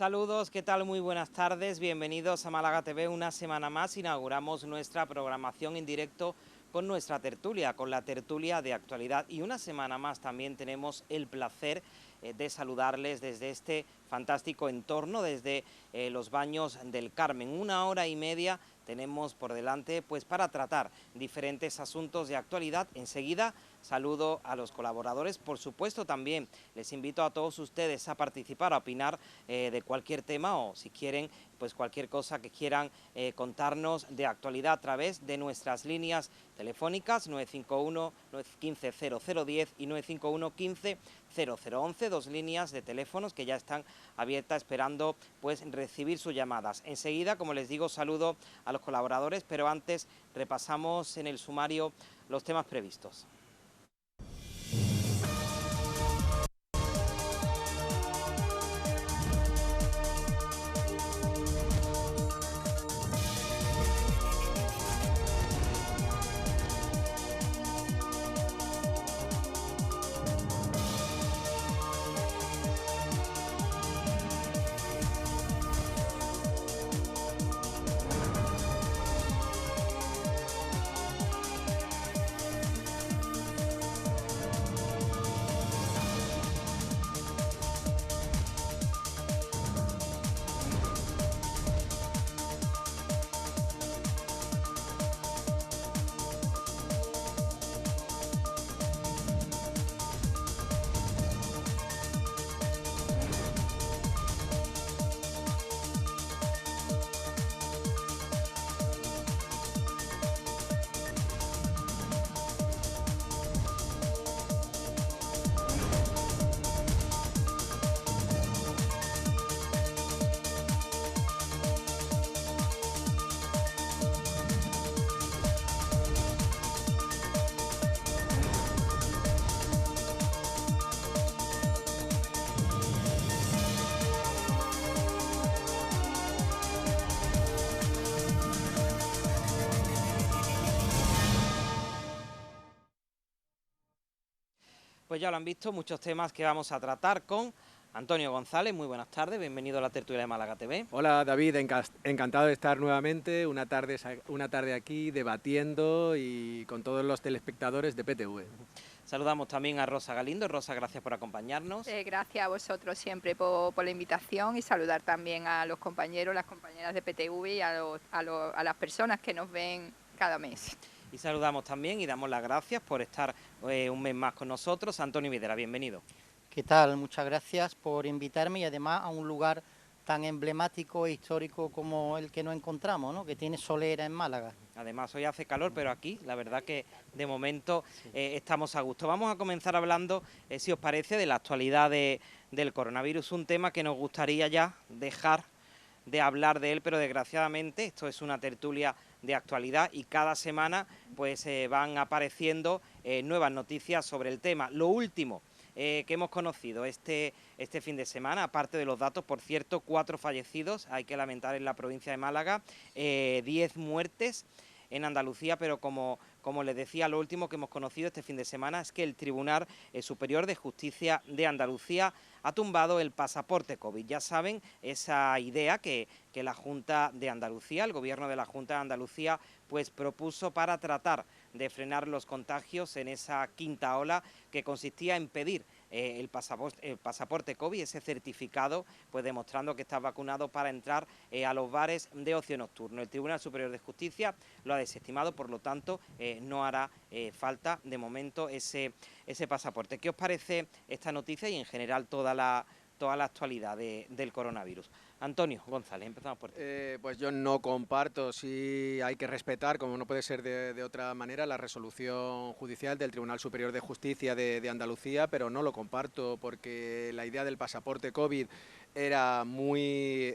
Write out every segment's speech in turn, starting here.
Saludos, ¿qué tal? Muy buenas tardes, bienvenidos a Málaga TV. Una semana más inauguramos nuestra programación en directo con nuestra tertulia, con la tertulia de actualidad, y una semana más también tenemos el placer de saludarles desde este fantástico entorno, desde los Baños del Carmen. 1 hora y media tenemos por delante pues para tratar diferentes asuntos de actualidad. Enseguida saludo a los colaboradores, por supuesto también les invito a todos ustedes a participar, a opinar de cualquier tema, o si quieren pues cualquier cosa que quieran contarnos de actualidad a través de nuestras líneas telefónicas 951 15 0010 y 951 15 0011, dos líneas de teléfonos que ya están abiertas esperando pues recibir sus llamadas. Enseguida, como les digo, saludo a los colaboradores, pero antes repasamos en el sumario los temas previstos. Pues ya lo han visto, muchos temas que vamos a tratar con Antonio González. Muy buenas tardes, bienvenido a la tertulia de Málaga TV. Hola David, encantado de estar nuevamente una tarde aquí debatiendo y con todos los telespectadores de PTV. Saludamos también a Rosa Galindo. Rosa, gracias por acompañarnos. Gracias a vosotros siempre por la invitación, y saludar también a los compañeros, las compañeras de PTV y a las personas que nos ven cada mes. Y saludamos también y damos las gracias por estar un mes más con nosotros. Antonio Videla, bienvenido. ¿Qué tal? Muchas gracias por invitarme, y además a un lugar tan emblemático e histórico como el que nos encontramos, ¿no? Que tiene solera en Málaga. Además hoy hace calor, pero aquí la verdad que de momento estamos a gusto. Vamos a comenzar hablando, si os parece, de la actualidad del coronavirus, un tema que nos gustaría ya dejar de hablar de él, pero desgraciadamente esto es una tertulia de actualidad y cada semana pues van apareciendo nuevas noticias sobre el tema. Lo último que hemos conocido este fin de semana, aparte de los datos, por cierto, 4 fallecidos, hay que lamentar, en la provincia de Málaga, 10 muertes en Andalucía, pero como les decía, lo último que hemos conocido este fin de semana es que el Tribunal Superior de Justicia de Andalucía ha tumbado el pasaporte COVID. Ya saben, esa idea que la Junta de Andalucía, el gobierno de la Junta de Andalucía, pues propuso para tratar de frenar los contagios en esa quinta ola, que consistía en pedir el pasaporte COVID, ese certificado, pues demostrando que estás vacunado para entrar a los bares de ocio nocturno. El Tribunal Superior de Justicia lo ha desestimado, por lo tanto no hará falta de momento ese pasaporte. ¿Qué os parece esta noticia y en general toda la actualidad del coronavirus? Antonio González, empezamos por ti. Pues yo no comparto, sí hay que respetar, como no puede ser de otra manera, la resolución judicial del Tribunal Superior de Justicia de Andalucía, pero no lo comparto porque la idea del pasaporte COVID era muy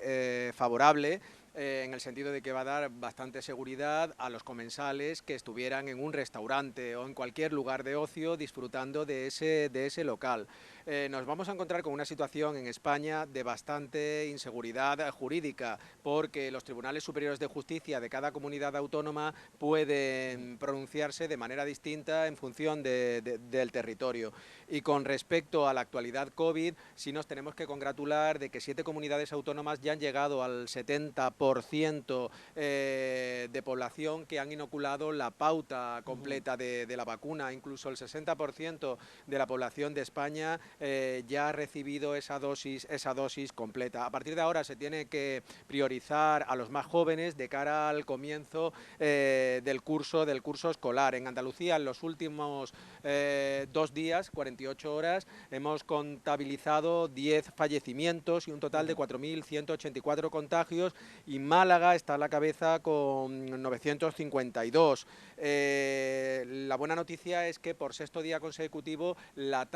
favorable, en el sentido de que va a dar bastante seguridad a los comensales que estuvieran en un restaurante o en cualquier lugar de ocio disfrutando de ese local. nos vamos a encontrar con una situación en España de bastante inseguridad jurídica, porque los tribunales superiores de justicia de cada comunidad autónoma pueden pronunciarse de manera distinta en función del territorio. Y con respecto a la actualidad COVID, sí nos tenemos que congratular de que 7 comunidades autónomas ya han llegado al 70% de población que han inoculado la pauta completa de la vacuna. Incluso el 60% de la población de España ya ha recibido esa dosis completa. A partir de ahora se tiene que priorizar a los más jóvenes de cara al comienzo del curso escolar. En Andalucía, en los últimos 2 días, 48 horas, hemos contabilizado 10 fallecimientos y un total de 4.184 contagios, y Málaga está a la cabeza con 952. La buena noticia es que por 6.º día consecutivo la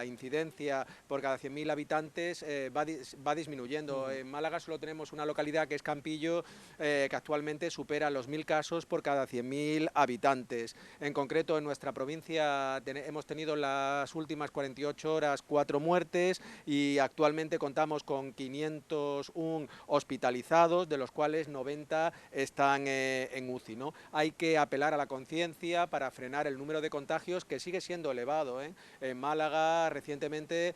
incidencia por cada 100.000 habitantes va disminuyendo. En Málaga solo tenemos una localidad, que es Campillo, que actualmente supera los 1.000 casos por cada 100.000 habitantes. En concreto, en nuestra provincia hemos tenido en las últimas 48 horas 4 muertes y actualmente contamos con 501 hospitalizados, de los cuales 90 están en UCI, ¿no? Hay que apelar a la conciencia para frenar el número de contagios, que sigue siendo elevado, ¿eh? En Málaga recientemente,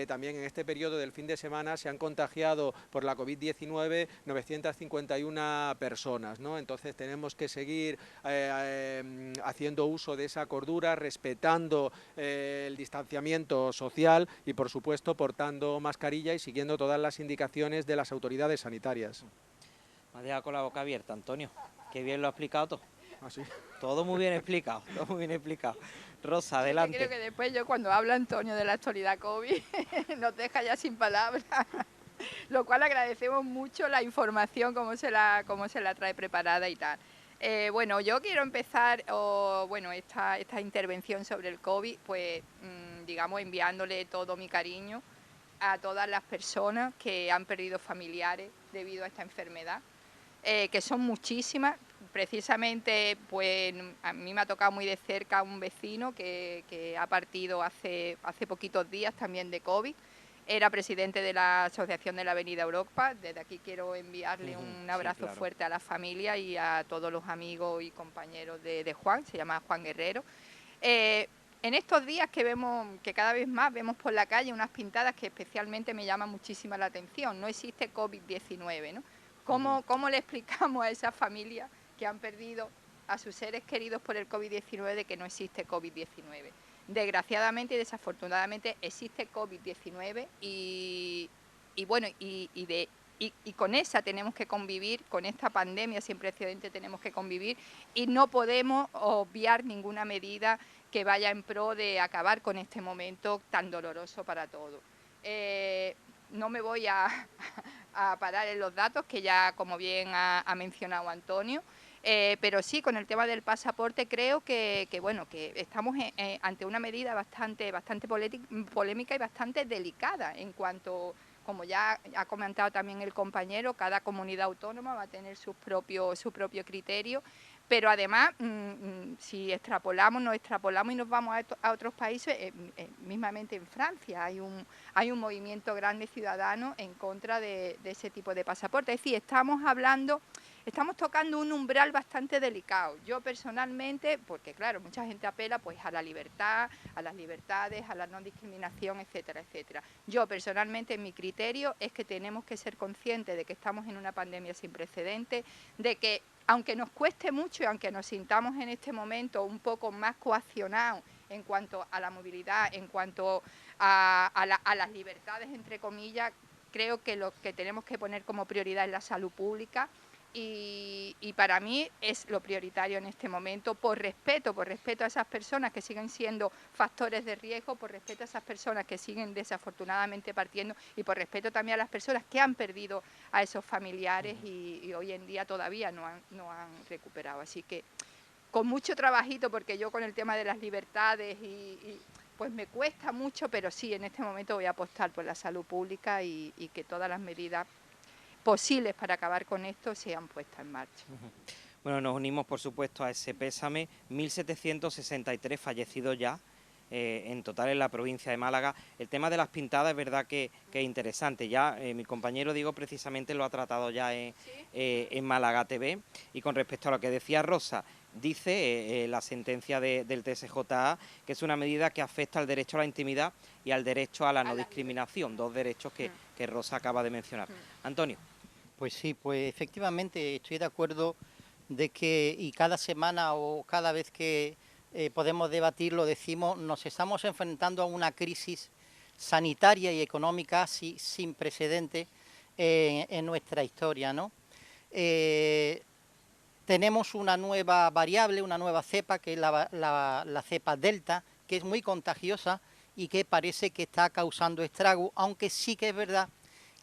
también en este periodo del fin de semana, se han contagiado por la COVID-19 951 personas, ¿no? Entonces tenemos que seguir haciendo uso de esa cordura, respetando el distanciamiento social y, por supuesto, portando mascarilla y siguiendo todas las indicaciones de las autoridades sanitarias. Me has dejado con la boca abierta, Antonio. Qué bien lo ha explicado todo. ¿Ah, sí? Todo muy bien explicado, todo muy bien explicado. Rosa, adelante. Creo que después cuando habla Antonio de la actualidad COVID, nos deja ya sin palabras. Lo cual agradecemos mucho la información, cómo se la trae preparada y tal. Bueno, yo quiero empezar esta intervención sobre el COVID, pues digamos enviándole todo mi cariño a todas las personas que han perdido familiares debido a esta enfermedad, que son muchísimas. Precisamente, pues a mí me ha tocado muy de cerca un vecino que ha partido hace poquitos días también de COVID. Era presidente de la Asociación de la Avenida Europa. Desde aquí quiero enviarle un abrazo fuerte a la familia y a todos los amigos y compañeros de Juan. Se llama Juan Guerrero. En estos días que vemos, que cada vez más vemos por la calle unas pintadas que especialmente me llaman muchísima la atención. No existe COVID-19, ¿no? ¿Cómo le explicamos a esas familias que han perdido a sus seres queridos por el COVID-19 de que no existe COVID-19? Desgraciadamente y desafortunadamente existe COVID-19 y con esa tenemos que convivir, con esta pandemia sin precedente tenemos que convivir, y no podemos obviar ninguna medida que vaya en pro de acabar con este momento tan doloroso para todos. No me voy a parar en los datos que ya, como bien ha mencionado Antonio, pero sí, con el tema del pasaporte creo que estamos ante una medida bastante polémica y bastante delicada en cuanto, como ya ha comentado también el compañero, cada comunidad autónoma va a tener su propio criterio, pero además, si nos extrapolamos y nos vamos a otros países, mismamente en Francia hay un movimiento grande ciudadano en contra de ese tipo de pasaporte. Es decir, estamos tocando un umbral bastante delicado. Yo personalmente, porque claro, mucha gente apela pues a la libertad, a las libertades, a la no discriminación, etcétera, etcétera. Yo personalmente, mi criterio es que tenemos que ser conscientes de que estamos en una pandemia sin precedentes, de que aunque nos cueste mucho y aunque nos sintamos en este momento un poco más coaccionados en cuanto a la movilidad, en cuanto a las libertades, entre comillas, creo que lo que tenemos que poner como prioridad es la salud pública. Y para mí es lo prioritario en este momento, por respeto a esas personas que siguen siendo factores de riesgo, por respeto a esas personas que siguen desafortunadamente partiendo y por respeto también a las personas que han perdido a esos familiares y hoy en día todavía no han recuperado. Así que con mucho trabajito, porque yo con el tema de las libertades pues me cuesta mucho, pero sí, en este momento voy a apostar por la salud pública y que todas las medidas posibles para acabar con esto sean puestas en marcha. Bueno, nos unimos por supuesto a ese pésame. 1.763 fallecidos ya en total en la provincia de Málaga. El tema de las pintadas es verdad que es interesante. Ya mi compañero Diego precisamente lo ha tratado ya en Málaga TV. Y con respecto a lo que decía Rosa, dice la sentencia del TSJA que es una medida que afecta al derecho a la intimidad y al derecho a la no discriminación, dos derechos que Rosa acaba de mencionar. Antonio. Pues sí, pues efectivamente estoy de acuerdo de que, y cada semana o cada vez que podemos debatirlo, decimos, nos estamos enfrentando a una crisis sanitaria y económica sin precedentes en nuestra historia, ¿no? Tenemos una nueva variable, una nueva cepa, que es la cepa Delta, que es muy contagiosa y que parece que está causando estrago, aunque sí que es verdad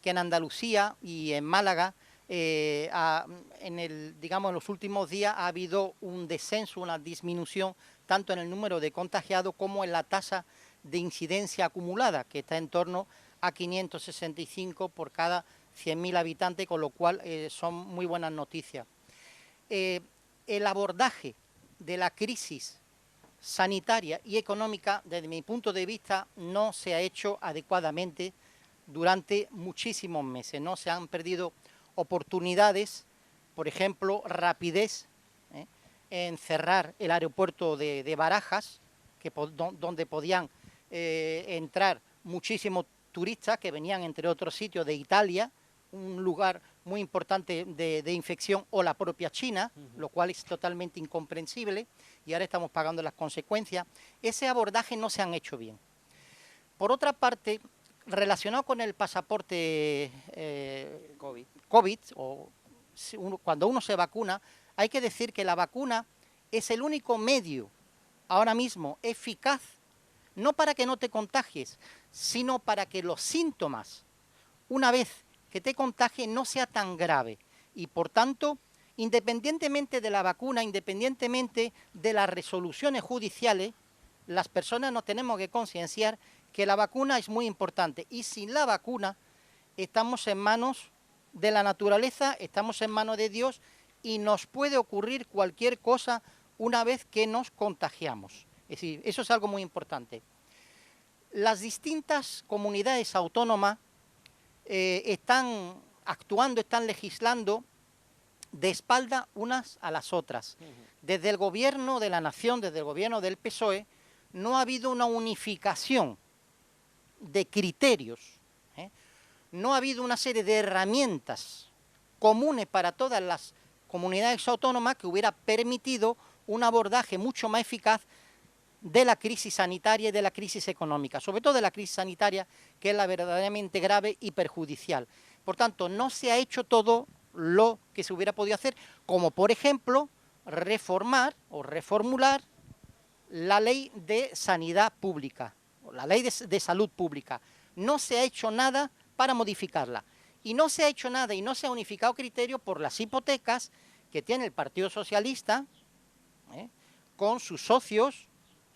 que en Andalucía y en Málaga, digamos, en los últimos días ha habido un descenso, una disminución, tanto en el número de contagiados como en la tasa de incidencia acumulada, que está en torno a 565 por cada 100.000 habitantes, con lo cual son muy buenas noticias. El abordaje de la crisis sanitaria y económica, desde mi punto de vista, no se ha hecho adecuadamente durante muchísimos meses, ¿no? Se han perdido oportunidades, por ejemplo, rapidez en cerrar el aeropuerto de Barajas, donde podían entrar muchísimos turistas que venían, entre otros sitios, de Italia, un lugar muy importante de infección, o la propia China, lo cual es totalmente incomprensible, y ahora estamos pagando las consecuencias. Ese abordaje no se han hecho bien. Por otra parte, relacionado con el pasaporte COVID, cuando uno se vacuna, hay que decir que la vacuna es el único medio ahora mismo eficaz, no para que no te contagies, sino para que los síntomas, una vez que te contagie, no sea tan grave. Y por tanto, independientemente de la vacuna, independientemente de las resoluciones judiciales, las personas nos tenemos que concienciar que la vacuna es muy importante, y sin la vacuna estamos en manos de la naturaleza, estamos en manos de Dios, y nos puede ocurrir cualquier cosa una vez que nos contagiamos. Es decir, eso es algo muy importante. Las distintas comunidades autónomas están actuando, están legislando de espalda unas a las otras. Desde el gobierno de la nación, desde el gobierno del PSOE, no ha habido una unificación de criterios, no ha habido una serie de herramientas comunes para todas las comunidades autónomas que hubiera permitido un abordaje mucho más eficaz de la crisis sanitaria y de la crisis económica, sobre todo de la crisis sanitaria, que es la verdaderamente grave y perjudicial. Por tanto, no se ha hecho todo lo que se hubiera podido hacer, como por ejemplo reformar o reformular la ley de sanidad pública, o la ley de salud pública. No se ha hecho nada para modificarla, y no se ha hecho nada y no se ha unificado criterio por las hipotecas que tiene el Partido Socialista con sus socios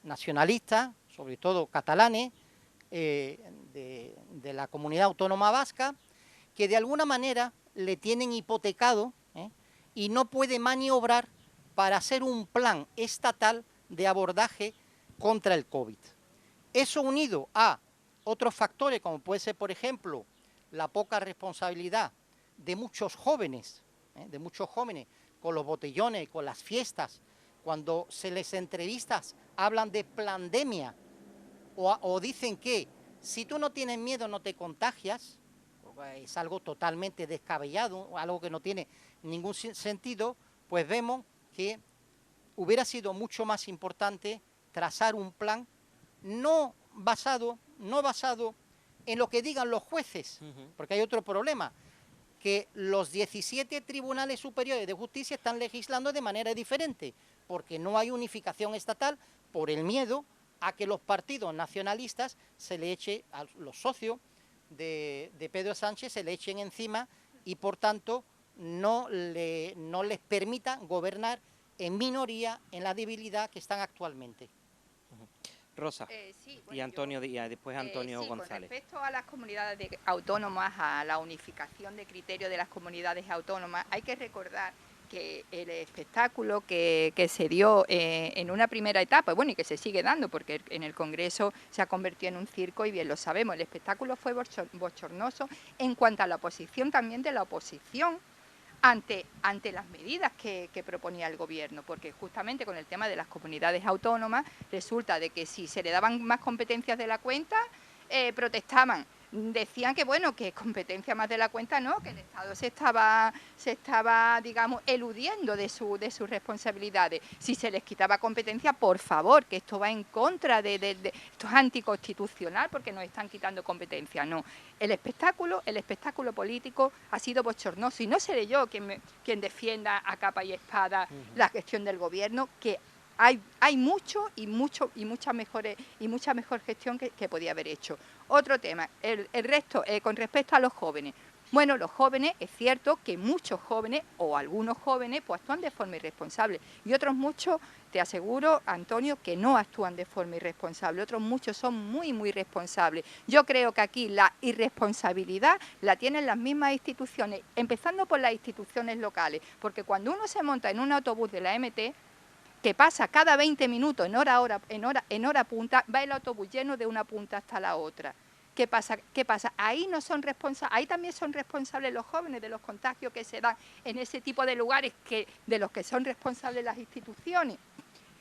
nacionalistas, sobre todo catalanes, de la comunidad autónoma vasca, que de alguna manera le tienen hipotecado y no puede maniobrar para hacer un plan estatal de abordaje contra el COVID. Eso, unido a otros factores, como puede ser, por ejemplo, la poca responsabilidad de muchos jóvenes con los botellones, con las fiestas, cuando se les entrevistas hablan de pandemia o dicen que si tú no tienes miedo no te contagias, es algo totalmente descabellado, algo que no tiene ningún sentido. Pues vemos que hubiera sido mucho más importante trazar un plan no basado en lo que digan los jueces, porque hay otro problema, que los 17 tribunales superiores de justicia están legislando de manera diferente, porque no hay unificación estatal por el miedo a que los partidos nacionalistas se le eche, a los socios de Pedro Sánchez se le echen encima, y por tanto no les permitan gobernar en minoría, en la debilidad que están actualmente. Rosa, Sí, bueno, y Antonio Díaz, después Antonio González. Con respecto a las comunidades autónomas, a la unificación de criterios de las comunidades autónomas, hay que recordar que el espectáculo que se dio en una primera etapa, bueno, y que se sigue dando, porque en el Congreso se ha convertido en un circo y bien lo sabemos, el espectáculo fue bochornoso en cuanto a la oposición también de la oposición ante las medidas que proponía el Gobierno, porque justamente con el tema de las comunidades autónomas resulta de que si se le daban más competencias de la cuenta, protestaban. Decían que bueno, que competencia más de la cuenta no, que el Estado se estaba, digamos, eludiendo de sus responsabilidades. Si se les quitaba competencia, por favor, que esto va en contra esto es anticonstitucional porque nos están quitando competencia. No, el espectáculo político ha sido bochornoso y no seré yo quien defienda a capa y espada la gestión del Gobierno, que hay mucha mejor gestión que podía haber hecho. Otro tema, el resto, con respecto a los jóvenes. Bueno, los jóvenes, es cierto que muchos jóvenes, o algunos jóvenes, pues actúan de forma irresponsable. Y otros muchos, te aseguro, Antonio, que no actúan de forma irresponsable. Otros muchos son muy responsables. Yo creo que aquí la irresponsabilidad la tienen las mismas instituciones, empezando por las instituciones locales. Porque cuando uno se monta en un autobús de la MT, que pasa cada 20 minutos en hora punta, va el autobús lleno de una punta hasta la otra. ¿Qué pasa? Ahí también son responsables los jóvenes de los contagios que se dan en ese tipo de lugares de los que son responsables las instituciones.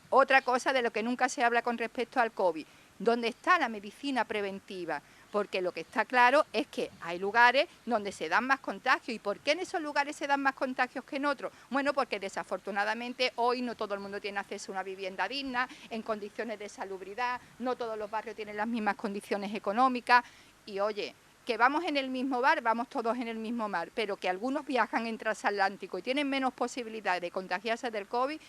Otra cosa de lo que nunca se habla con respecto al COVID, ¿dónde está la medicina preventiva? Porque lo que está claro es que hay lugares donde se dan más contagios. ¿Y por qué en esos lugares se dan más contagios que en otros? Bueno, porque desafortunadamente hoy no todo el mundo tiene acceso a una vivienda digna, en condiciones de salubridad, no todos los barrios tienen las mismas condiciones económicas. Y oye, que vamos en el mismo bar, vamos todos en el mismo mar, pero que algunos viajan en transatlántico y tienen menos posibilidad de contagiarse del COVID,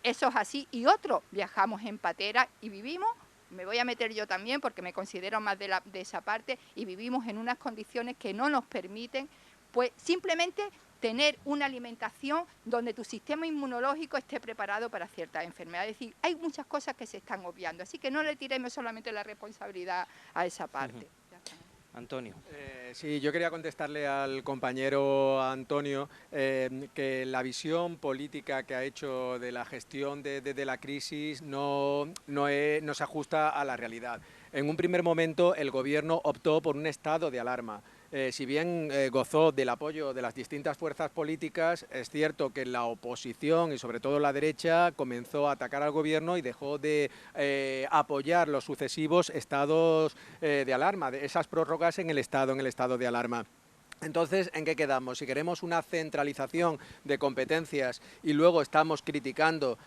eso es así. Y otros viajamos en patera y vivimos, me voy a meter yo también porque me considero más de esa parte, y vivimos en unas condiciones que no nos permiten, pues simplemente tener una alimentación donde tu sistema inmunológico esté preparado para ciertas enfermedades. Es decir, hay muchas cosas que se están obviando, así que no le tiremos solamente la responsabilidad a esa parte. Antonio. Sí, yo quería contestarle al compañero Antonio que la visión política que ha hecho de la gestión de la crisis no se ajusta a la realidad. En un primer momento el Gobierno optó por un estado de alarma. Si bien gozó del apoyo de las distintas fuerzas políticas, es cierto que la oposición y sobre todo la derecha comenzó a atacar al Gobierno y dejó de apoyar los sucesivos estados de alarma, de esas prórrogas en el estado de alarma. Entonces, ¿en qué quedamos? Si queremos una centralización de competencias y luego estamos criticando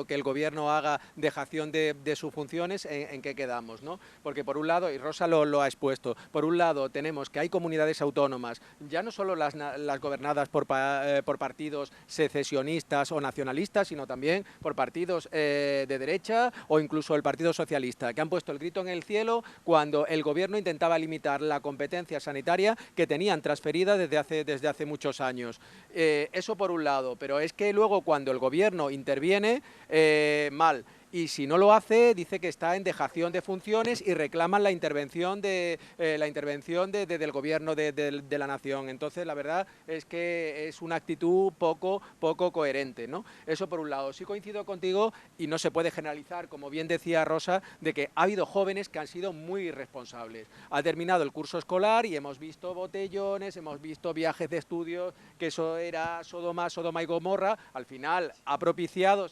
que el Gobierno haga dejación de sus funciones, ¿en qué quedamos, ¿no? Porque por un lado, y Rosa lo ha expuesto, por un lado tenemos que hay comunidades autónomas, ya no solo las gobernadas por partidos secesionistas o nacionalistas, sino también por partidos de derecha o incluso el Partido Socialista, que han puesto el grito en el cielo cuando el Gobierno intentaba limitar la competencia sanitaria que tenían transferida desde hace muchos años. Eso por un lado, pero es que luego cuando el Gobierno interviene, mal. Y si no lo hace, dice que está en dejación de funciones y reclaman la intervención del Gobierno de la Nación. Entonces, la verdad es que es una actitud poco coherente, ¿no? Eso por un lado. Sí coincido contigo y no se puede generalizar, como bien decía Rosa, de que ha habido jóvenes que han sido muy irresponsables. Ha terminado el curso escolar y hemos visto botellones, hemos visto viajes de estudios, que eso era Sodoma y Gomorra. Al final ha propiciado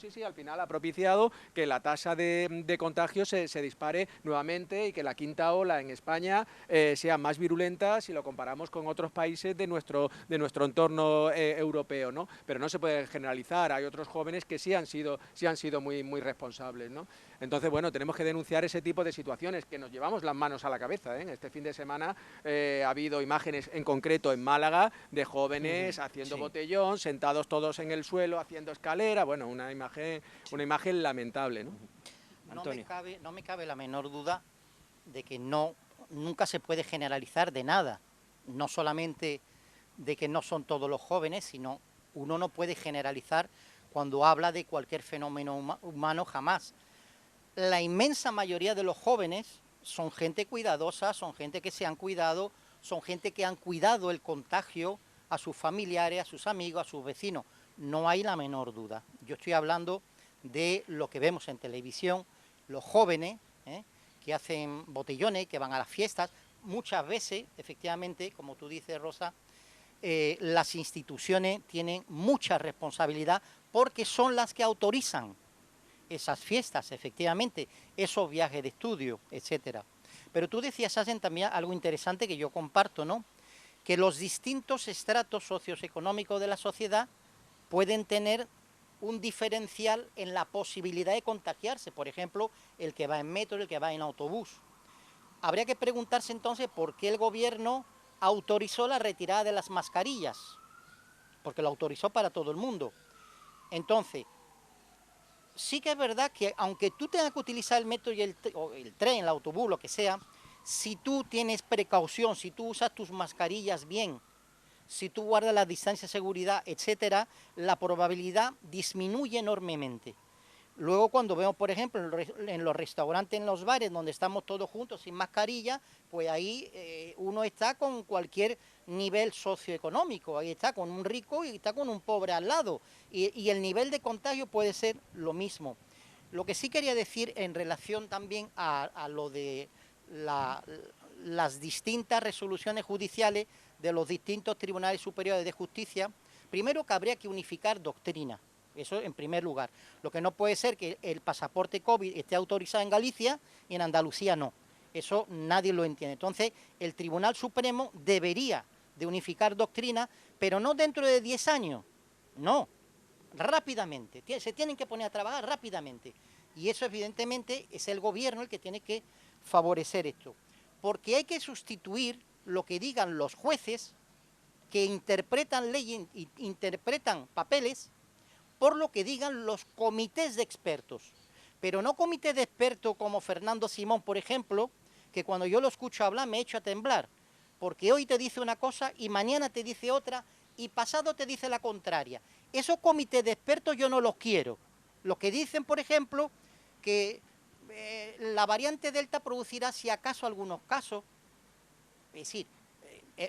que la tasa de contagios se dispare nuevamente y que la quinta ola en España sea más virulenta si lo comparamos con otros países de nuestro entorno europeo, ¿no? Pero no se puede generalizar, hay otros jóvenes que sí han sido muy responsables, ¿no? Entonces, bueno, tenemos que denunciar ese tipo de situaciones, que nos llevamos las manos a la cabeza, ¿eh? Este fin de semana ha habido imágenes en concreto en Málaga de jóvenes haciendo botellón, sentados todos en el suelo, haciendo escalera, bueno, una imagen lamentable, ¿no? No me cabe la menor duda de que nunca se puede generalizar de nada, no solamente de que no son todos los jóvenes, sino uno no puede generalizar cuando habla de cualquier fenómeno humano, jamás. La inmensa mayoría de los jóvenes son gente cuidadosa, son gente que se han cuidado, son gente que han cuidado el contagio a sus familiares, a sus amigos, a sus vecinos. no hay la menor duda. Yo estoy hablando de lo que vemos en televisión, los jóvenes que hacen botellones, que van a las fiestas. Muchas veces, efectivamente, como tú dices, Rosa, las instituciones tienen mucha responsabilidad porque son las que autorizan esas fiestas, efectivamente, esos viajes de estudio, etcétera. Pero tú decías, Asen, también algo interesante que yo comparto, ¿no? Que los distintos estratos socioeconómicos de la sociedad pueden tener un diferencial en la posibilidad de contagiarse. Por ejemplo, el que va en metro, el que va en autobús. Habría que preguntarse entonces por qué el gobierno autorizó la retirada de las mascarillas, porque lo autorizó para todo el mundo. Entonces, sí que es verdad que aunque tú tengas que utilizar el metro y el tren, el autobús, lo que sea, si tú tienes precaución, si tú usas tus mascarillas bien, si tú guardas la distancia de seguridad, etcétera, la probabilidad disminuye enormemente. Luego cuando vemos, por ejemplo, en los restaurantes, en los bares, donde estamos todos juntos sin mascarilla, pues ahí uno está con cualquier nivel socioeconómico, ahí está con un rico y está con un pobre al lado, y el nivel de contagio puede ser lo mismo. Lo que sí quería decir en relación también a lo de las distintas resoluciones judiciales de los distintos tribunales superiores de justicia, primero que habría que unificar doctrina. Eso en primer lugar. Lo que no puede ser que el pasaporte COVID esté autorizado en Galicia y en Andalucía no. Eso nadie lo entiende. Entonces, el Tribunal Supremo debería de unificar doctrina, pero no dentro de 10 años. No, rápidamente. Se tienen que poner a trabajar rápidamente. Y eso, evidentemente, es el gobierno el que tiene que favorecer esto. Porque hay que sustituir lo que digan los jueces que interpretan leyes, interpretan papeles, por lo que digan los comités de expertos, pero no comités de expertos como Fernando Simón, por ejemplo, que cuando yo lo escucho hablar me echo a temblar, porque hoy te dice una cosa y mañana te dice otra y pasado te dice la contraria. Esos comités de expertos yo no los quiero. Los que dicen, por ejemplo, que la variante Delta producirá si acaso algunos casos, es decir,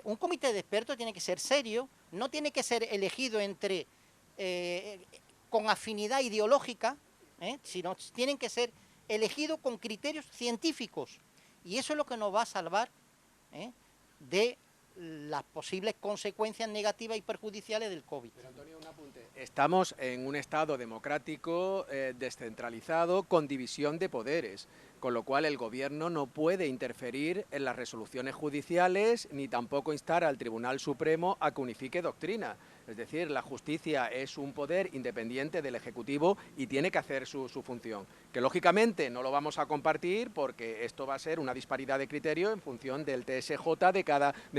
un comité de expertos tiene que ser serio, no tiene que ser elegido entre con afinidad ideológica, sino tienen que ser elegidos con criterios científicos. Y eso es lo que nos va a salvar de las posibles consecuencias negativas y perjudiciales del COVID. Pero, Antonio, un apunte. Estamos en un Estado democrático descentralizado con división de poderes, con lo cual el Gobierno no puede interferir en las resoluciones judiciales ni tampoco instar al Tribunal Supremo a que unifique doctrina. Es decir, la justicia es un poder independiente del Ejecutivo y tiene que hacer su función. Que lógicamente no lo vamos a compartir porque esto va a ser una disparidad de criterio en función del TSJ de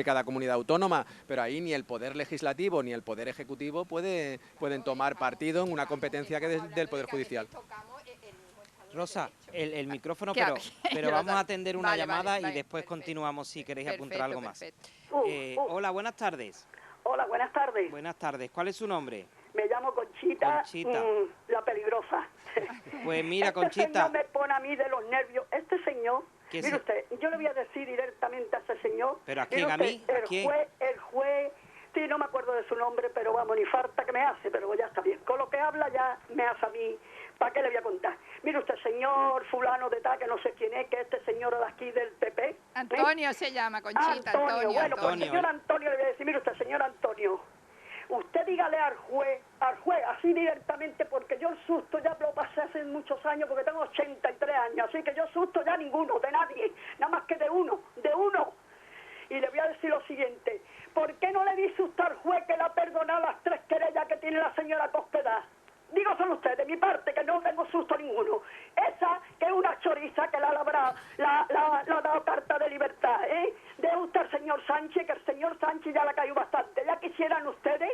cada comunidad autónoma, pero ahí ni el Poder Legislativo ni el Poder Ejecutivo pueden tomar partido en una competencia que es del Poder Judicial. Rosa, el micrófono, ¿Qué pero vamos a atender una llamada y después perfecto. continuamos si queréis apuntar algo más. Hola, buenas tardes. Hola, buenas tardes. Buenas tardes. ¿Cuál es su nombre? Me llamo Conchita, Conchita. La peligrosa. Pues mira, Conchita. Este señor me pone a mí de los nervios. Este señor, mire usted, yo le voy a decir directamente a ese señor. ¿Pero a quién? ¿A mí? ¿A quién? El juez, sí, no me acuerdo de su nombre, pero vamos, ni falta que me hace, pero ya está bien. Con lo que habla ya me hace a mí. ¿Para qué le voy a contar? Mire usted, señor fulano de tal, que no sé quién es, que este señor de aquí del PP. Antonio se llama, Conchita. Antonio. Bueno, pues Antonio. señor Antonio le voy a decir, mire usted, señor Antonio, usted dígale al juez, así directamente, porque yo el susto ya lo pasé hace muchos años, porque tengo 83 años, así que yo susto ya ninguno, de nadie, nada más que de uno. Y le voy a decir lo siguiente, ¿por qué no le dice usted al juez que le ha perdonado las 3 querellas que tiene la señora Cospedal? Digo solo usted, de mi parte, que no tengo susto ninguno. Esa, que es una choriza que la ha dado carta de libertad, De usted al señor Sánchez, que el señor Sánchez ya la cayó bastante. Ya quisieran ustedes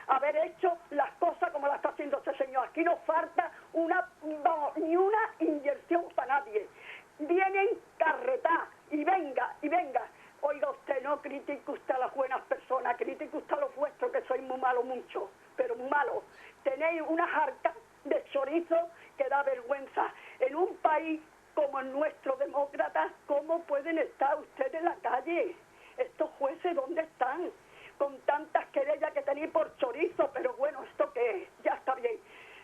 haber hecho las cosas como las está haciendo este señor. Aquí no falta ni una inyección para nadie. Vienen carretá y venga. Oiga usted, no critique usted a las buenas personas, critique usted a los vuestros, que sois muy malos mucho, pero muy malos. Tenéis una jarca de chorizo que da vergüenza. En un país como el nuestro, demócrata, ¿cómo pueden estar ustedes en la calle? Estos jueces, ¿dónde están? con tantas querellas que tenéis por chorizo, pero bueno, ¿esto qué es? Ya está bien.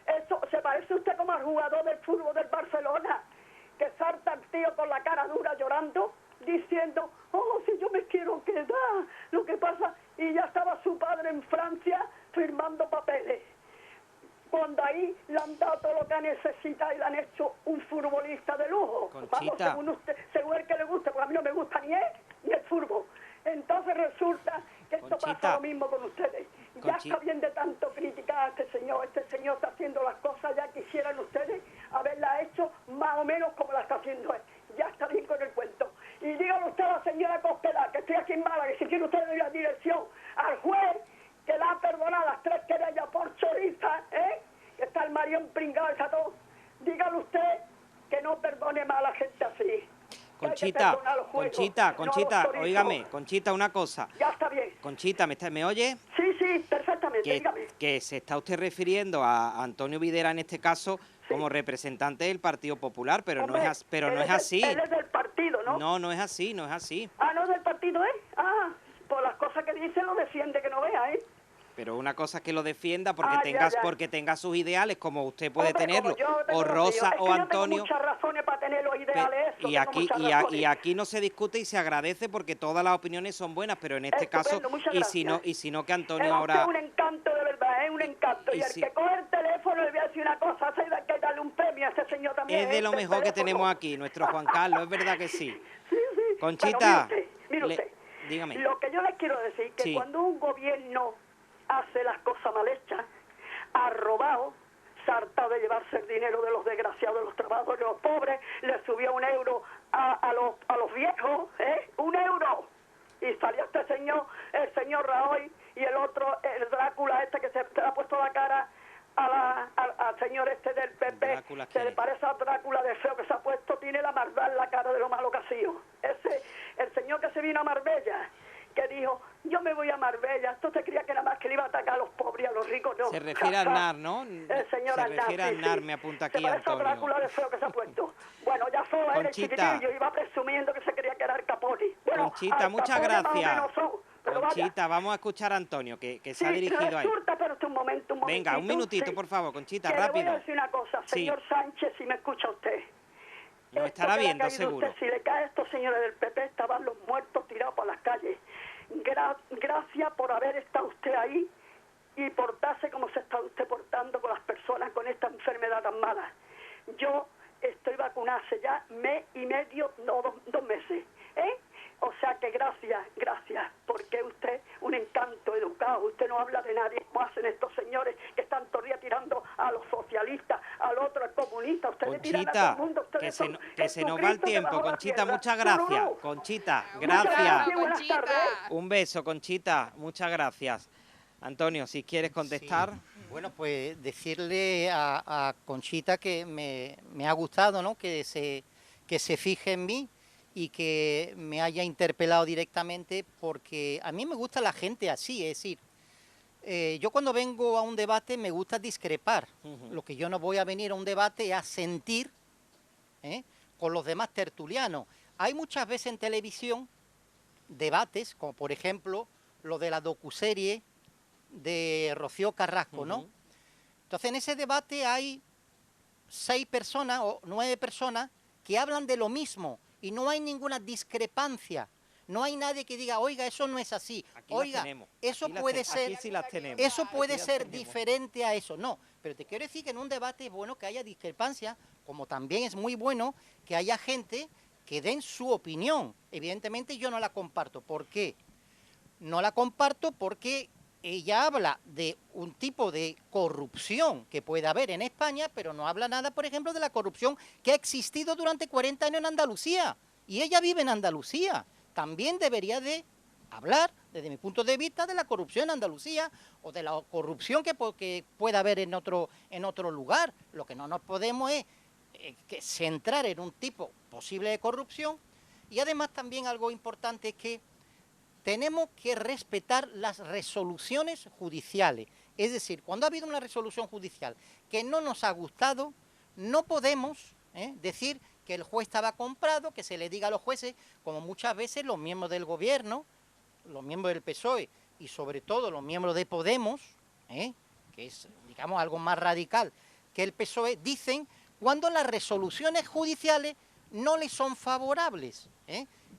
Eso, se parece usted como al jugador del fútbol del Barcelona, que salta el tío con la cara dura llorando, diciendo, oh, si yo me quiero quedar, lo que pasa, y ya estaba su padre en Francia firmando papeles. Cuando ahí le han dado todo lo que necesita y le han hecho un futbolista de lujo. Conchita. Vamos, según usted, según el que le guste, porque a mí no me gusta ni él ni el fútbol. Entonces resulta que esto Conchita. pasa lo mismo con ustedes. Ya está bien de tanto criticar a este señor está haciendo las cosas, ya quisieran ustedes haberlas hecho más o menos como las está haciendo él. Ya está bien con el cuento. Y dígale usted a la señora Cospedal, que estoy aquí en Málaga, que si quiere usted de la dirección al juez, que la ha perdonado las 3 querellas por choriza, que está el marido pringado, está todo. Dígale usted que no perdone más a la gente así. Conchita, Conchita, óigame, Conchita, una cosa. Ya está bien. Conchita, ¿me oye? Sí, perfectamente, dígame. Que se está usted refiriendo a Antonio Videra en este caso como representante del Partido Popular, pero Hombre, no es así. Él es del partido, ¿no? No, no es así, no es así. Ah, ¿no es del partido, por las cosas que dice lo defiende que no vea, Pero una cosa es que lo defienda porque ya. porque tenga sus ideales, como usted puede Hombre, tenerlo, como yo tengo o los Rosa míos. o Yo Antonio. tengo muchas razones para tener los ideales, Y aquí no se discute y se agradece porque todas las opiniones son buenas, pero en este Estupendo, caso, muchas y si no que Es Antonio ahora... un encanto, de verdad, es un encanto. Y el que coge el teléfono le voy a decir una cosa, hay que darle un premio a este señor también. Es de lo mejor que tenemos aquí, nuestro Juan Carlos, es verdad que sí. Conchita, pero mire usted, dígame. Lo que yo les quiero decir que cuando un gobierno hace las cosas mal hechas, ha robado, se ha hartado de llevarse el dinero de los desgraciados, de los trabajadores, de los pobres, le subió 1 euro a los viejos, 1 euro. Y salió este señor, el señor Rajoy, y el otro, el Drácula que se le ha puesto la cara al señor del PP, se le parece a Drácula de feo que se ha puesto, tiene la maldad en la cara de lo malo que ha sido. El señor que se vino a Marbella, que dijo, yo me voy a Marbella, esto te creía que nada más que le iba a atacar a los pobres y a los ricos, no. Se refiere a Aznar, ¿no? El señor se Aznar, refiere a Aznar, me apunta aquí Antonio. Se parece a Drácula de feo que se ha puesto. Bueno, ya fue él el chiquitillo, iba presumiendo que se quería quedar Caponi. Bueno, Conchita, muchas gracias. Conchita, vamos a escuchar a Antonio, que se ha dirigido ahí. Pero un momentito. Venga, un minutito, por favor, Conchita, rápido. Le voy a decir una cosa, señor Sánchez, si me escucha usted. Nos estará viendo, seguro. Usted, si le cae a estos señores del PP, estaban los muertos tirados por las calles. Gracias por haber estado usted ahí y portarse como se está usted portando con las personas con esta enfermedad tan mala. Yo estoy vacunada hace ya mes y medio, no, 2 meses, O sea que gracias, porque usted es un encanto educado, usted no habla de nadie como hacen estos señores que están todo el día tirando a los socialistas, al otro, al comunista, usted le tiran a todo el mundo. Que se nos va el tiempo, Conchita, muchas gracias. Conchita, gracias. Un beso, Conchita, muchas gracias. Antonio, si quieres contestar. Sí. Bueno, pues decirle a Conchita que me ha gustado, ¿no? Que se fije en mí y que me haya interpelado directamente, porque a mí me gusta la gente así, es decir, yo cuando vengo a un debate me gusta discrepar. Lo que yo no voy a venir a un debate es a sentir con los demás tertulianos. Hay muchas veces en televisión debates, como por ejemplo lo de la docuserie de Rocío Carrasco, ¿no? Entonces en ese debate hay 6 personas o 9 personas que hablan de lo mismo y no hay ninguna discrepancia. No hay nadie que diga, oiga, eso no es así. Oiga, eso puede ser, eso puede ser diferente a eso. No, pero te quiero decir que en un debate es bueno que haya discrepancia, como también es muy bueno que haya gente que den su opinión. Evidentemente yo no la comparto. ¿Por qué? No la comparto porque ella habla de un tipo de corrupción que puede haber en España, pero no habla nada, por ejemplo, de la corrupción que ha existido durante 40 años en Andalucía. Y ella vive en Andalucía. También debería de hablar, desde mi punto de vista, de la corrupción en Andalucía o de la corrupción que pueda haber en otro lugar. Lo que no nos podemos es centrar en un tipo posible de corrupción. Y además también algo importante es que tenemos que respetar las resoluciones judiciales. Es decir, cuando ha habido una resolución judicial que no nos ha gustado, no podemos decir que el juez estaba comprado, que se le diga a los jueces, como muchas veces los miembros del gobierno, los miembros del PSOE, y sobre todo los miembros de Podemos, que es, digamos, algo más radical que el PSOE, dicen cuando las resoluciones judiciales no les son favorables.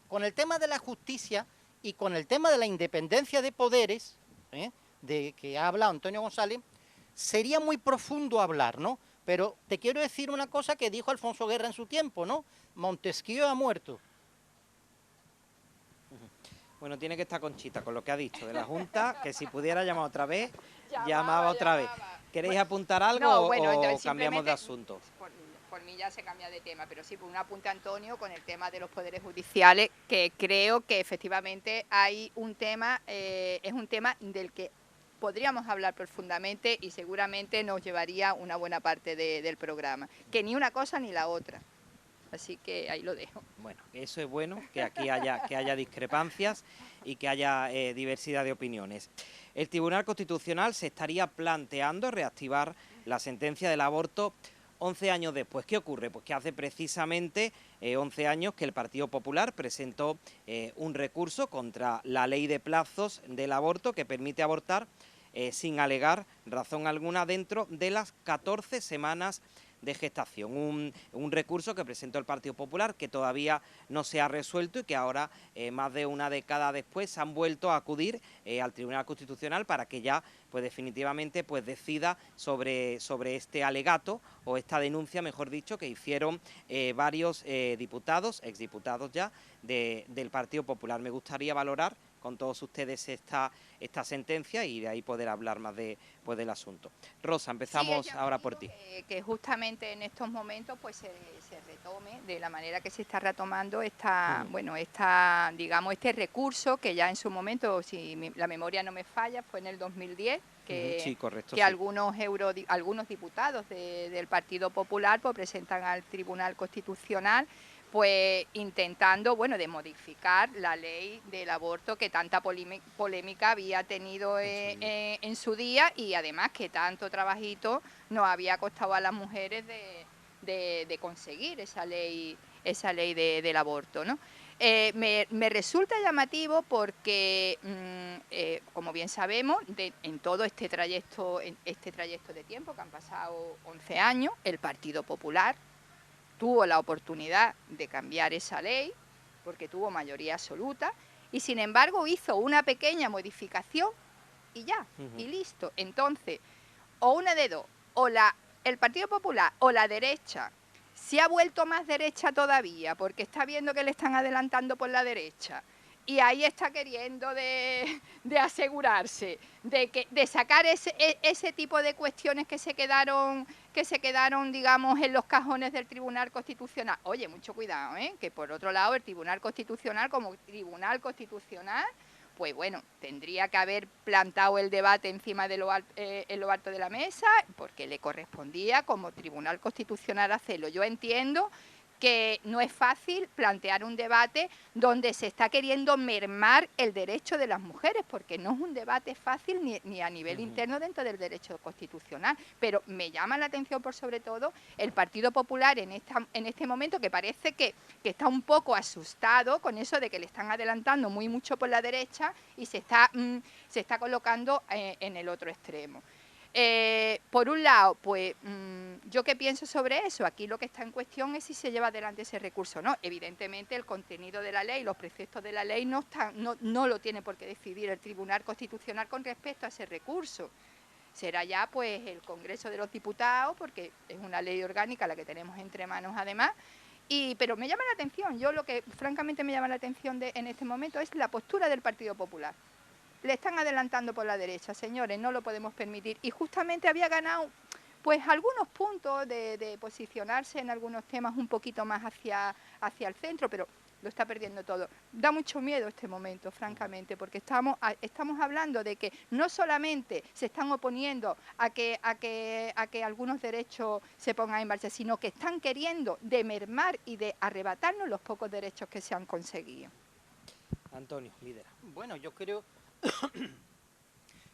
Con el tema de la justicia y con el tema de la independencia de poderes, de que ha hablado Antonio González, sería muy profundo hablar, ¿no? Pero te quiero decir una cosa que dijo Alfonso Guerra en su tiempo, ¿no? Montesquieu ha muerto. Bueno, tiene que estar Conchita con lo que ha dicho de la Junta, que si pudiera llamar otra vez, llamaba otra vez. ¿Queréis apuntar algo No, bueno, o cambiamos de simplemente, asunto? Por mí ya se cambia de tema, pero sí, por un apunte, Antonio, con el tema de los poderes judiciales, que creo que efectivamente hay un tema, es un tema del que podríamos hablar profundamente y seguramente nos llevaría una buena parte del programa, que ni una cosa ni la otra. Así que ahí lo dejo. Bueno, eso es bueno, que aquí haya discrepancias y que haya diversidad de opiniones. El Tribunal Constitucional se estaría planteando reactivar la sentencia del aborto 11 años después. ¿Qué ocurre? Pues que hace precisamente 11 años que el Partido Popular presentó un recurso contra la ley de plazos del aborto que permite abortar sin alegar razón alguna dentro de las 14 semanas de gestación. Un recurso que presentó el Partido Popular que todavía no se ha resuelto y que ahora, más de una década después, han vuelto a acudir al Tribunal Constitucional para que ya, pues definitivamente, pues decida sobre este alegato o esta denuncia, mejor dicho, que hicieron varios diputados, exdiputados ya, del Partido Popular. Me gustaría valorar con todos ustedes esta sentencia y de ahí poder hablar más del asunto. Rosa, empezamos ahora por ti. Que justamente en estos momentos pues se retome de la manera que se está retomando digamos, este recurso que ya en su momento, si la memoria no me falla, fue en el 2010, que, sí, correcto, que sí. algunos diputados del Partido Popular pues presentan al Tribunal Constitucional pues intentando, de modificar la ley del aborto que tanta polémica había tenido en su día y además que tanto trabajito nos había costado a las mujeres de conseguir esa ley del aborto, ¿no? Me resulta llamativo porque, como bien sabemos, en todo este trayecto de tiempo, que han pasado 11 años, el Partido Popular tuvo la oportunidad de cambiar esa ley, porque tuvo mayoría absoluta, y sin embargo hizo una pequeña modificación y ya, y listo. Entonces, o una de dos, o el Partido Popular o la derecha se ha vuelto más derecha todavía, porque está viendo que le están adelantando por la derecha, y ahí está queriendo de asegurarse de sacar ese tipo de cuestiones que se quedaron, digamos, en los cajones del Tribunal Constitucional. Oye, mucho cuidado, que por otro lado el Tribunal Constitucional, como Tribunal Constitucional, pues bueno, tendría que haber plantado el debate encima de en lo alto de la mesa, porque le correspondía como Tribunal Constitucional hacerlo. Yo entiendo que no es fácil plantear un debate donde se está queriendo mermar el derecho de las mujeres, porque no es un debate fácil ni a nivel interno dentro del derecho constitucional. Pero me llama la atención, por sobre todo, el Partido Popular en este momento, que parece que está un poco asustado con eso de que le están adelantando mucho por la derecha y se está colocando en el otro extremo. Por un lado, pues yo qué pienso sobre eso. Aquí lo que está en cuestión es si se lleva adelante ese recurso o no. Evidentemente el contenido de la ley, los preceptos de la ley no lo tiene por qué decidir el Tribunal Constitucional con respecto a ese recurso. Será ya pues el Congreso de los Diputados, porque es una ley orgánica la que tenemos entre manos además. Pero me llama la atención, yo lo que francamente me llama la atención en este momento es la postura del Partido Popular. Le están adelantando por la derecha, señores, no lo podemos permitir. Y justamente había ganado pues algunos puntos de posicionarse en algunos temas un poquito más hacia el centro, pero lo está perdiendo todo. Da mucho miedo este momento, francamente, porque estamos hablando de que no solamente se están oponiendo a que algunos derechos se pongan en marcha, sino que están queriendo de mermar y de arrebatarnos los pocos derechos que se han conseguido. Antonio, lidera. Bueno, yo creo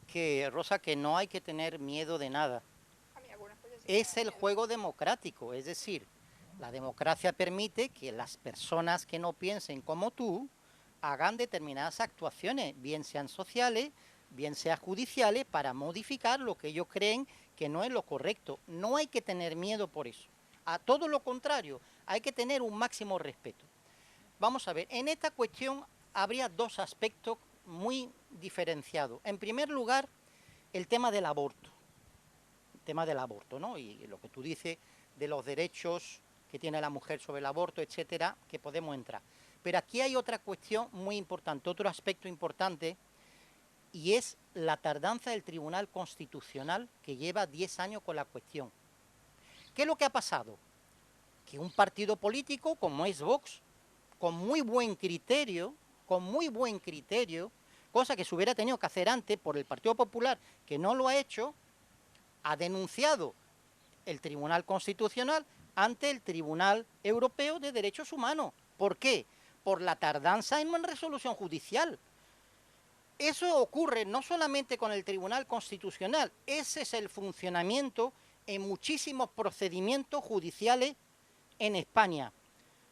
que, Rosa, que no hay que tener miedo de nada. Es el juego democrático, es decir, la democracia permite que las personas que no piensen como tú hagan determinadas actuaciones, bien sean sociales, bien sea judiciales, para modificar lo que ellos creen que no es lo correcto. No hay que tener miedo por eso. A todo lo contrario, hay que tener un máximo respeto. Vamos a ver, en esta cuestión habría dos aspectos muy diferenciados. En primer lugar, el tema del aborto. El tema del aborto, ¿no? Y lo que tú dices de los derechos que tiene la mujer sobre el aborto, etcétera, que podemos entrar. Pero aquí hay otra cuestión muy importante, otro aspecto importante, y es la tardanza del Tribunal Constitucional, que lleva 10 años con la cuestión. ¿Qué es lo que ha pasado? Que un partido político como es Vox, con muy buen criterio, cosa que se hubiera tenido que hacer antes por el Partido Popular, que no lo ha hecho, ha denunciado el Tribunal Constitucional ante el Tribunal Europeo de Derechos Humanos. ¿Por qué? Por la tardanza en una resolución judicial. Eso ocurre no solamente con el Tribunal Constitucional, ese es el funcionamiento en muchísimos procedimientos judiciales en España.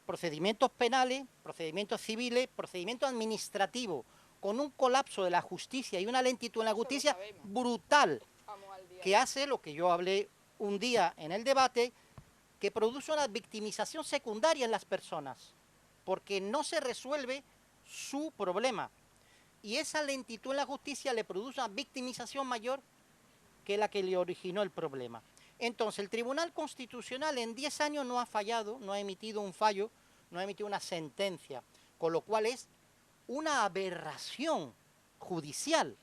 Procedimientos penales, procedimientos civiles, procedimientos administrativos, con un colapso de la justicia y una lentitud en la justicia brutal, que hace lo que yo hablé un día en el debate, que produce una victimización secundaria en las personas, porque no se resuelve su problema. Y esa lentitud en la justicia le produce una victimización mayor que la que le originó el problema. Entonces, el Tribunal Constitucional en 10 años no ha fallado, no ha emitido un fallo, no ha emitido una sentencia, con lo cual es una aberración judicial,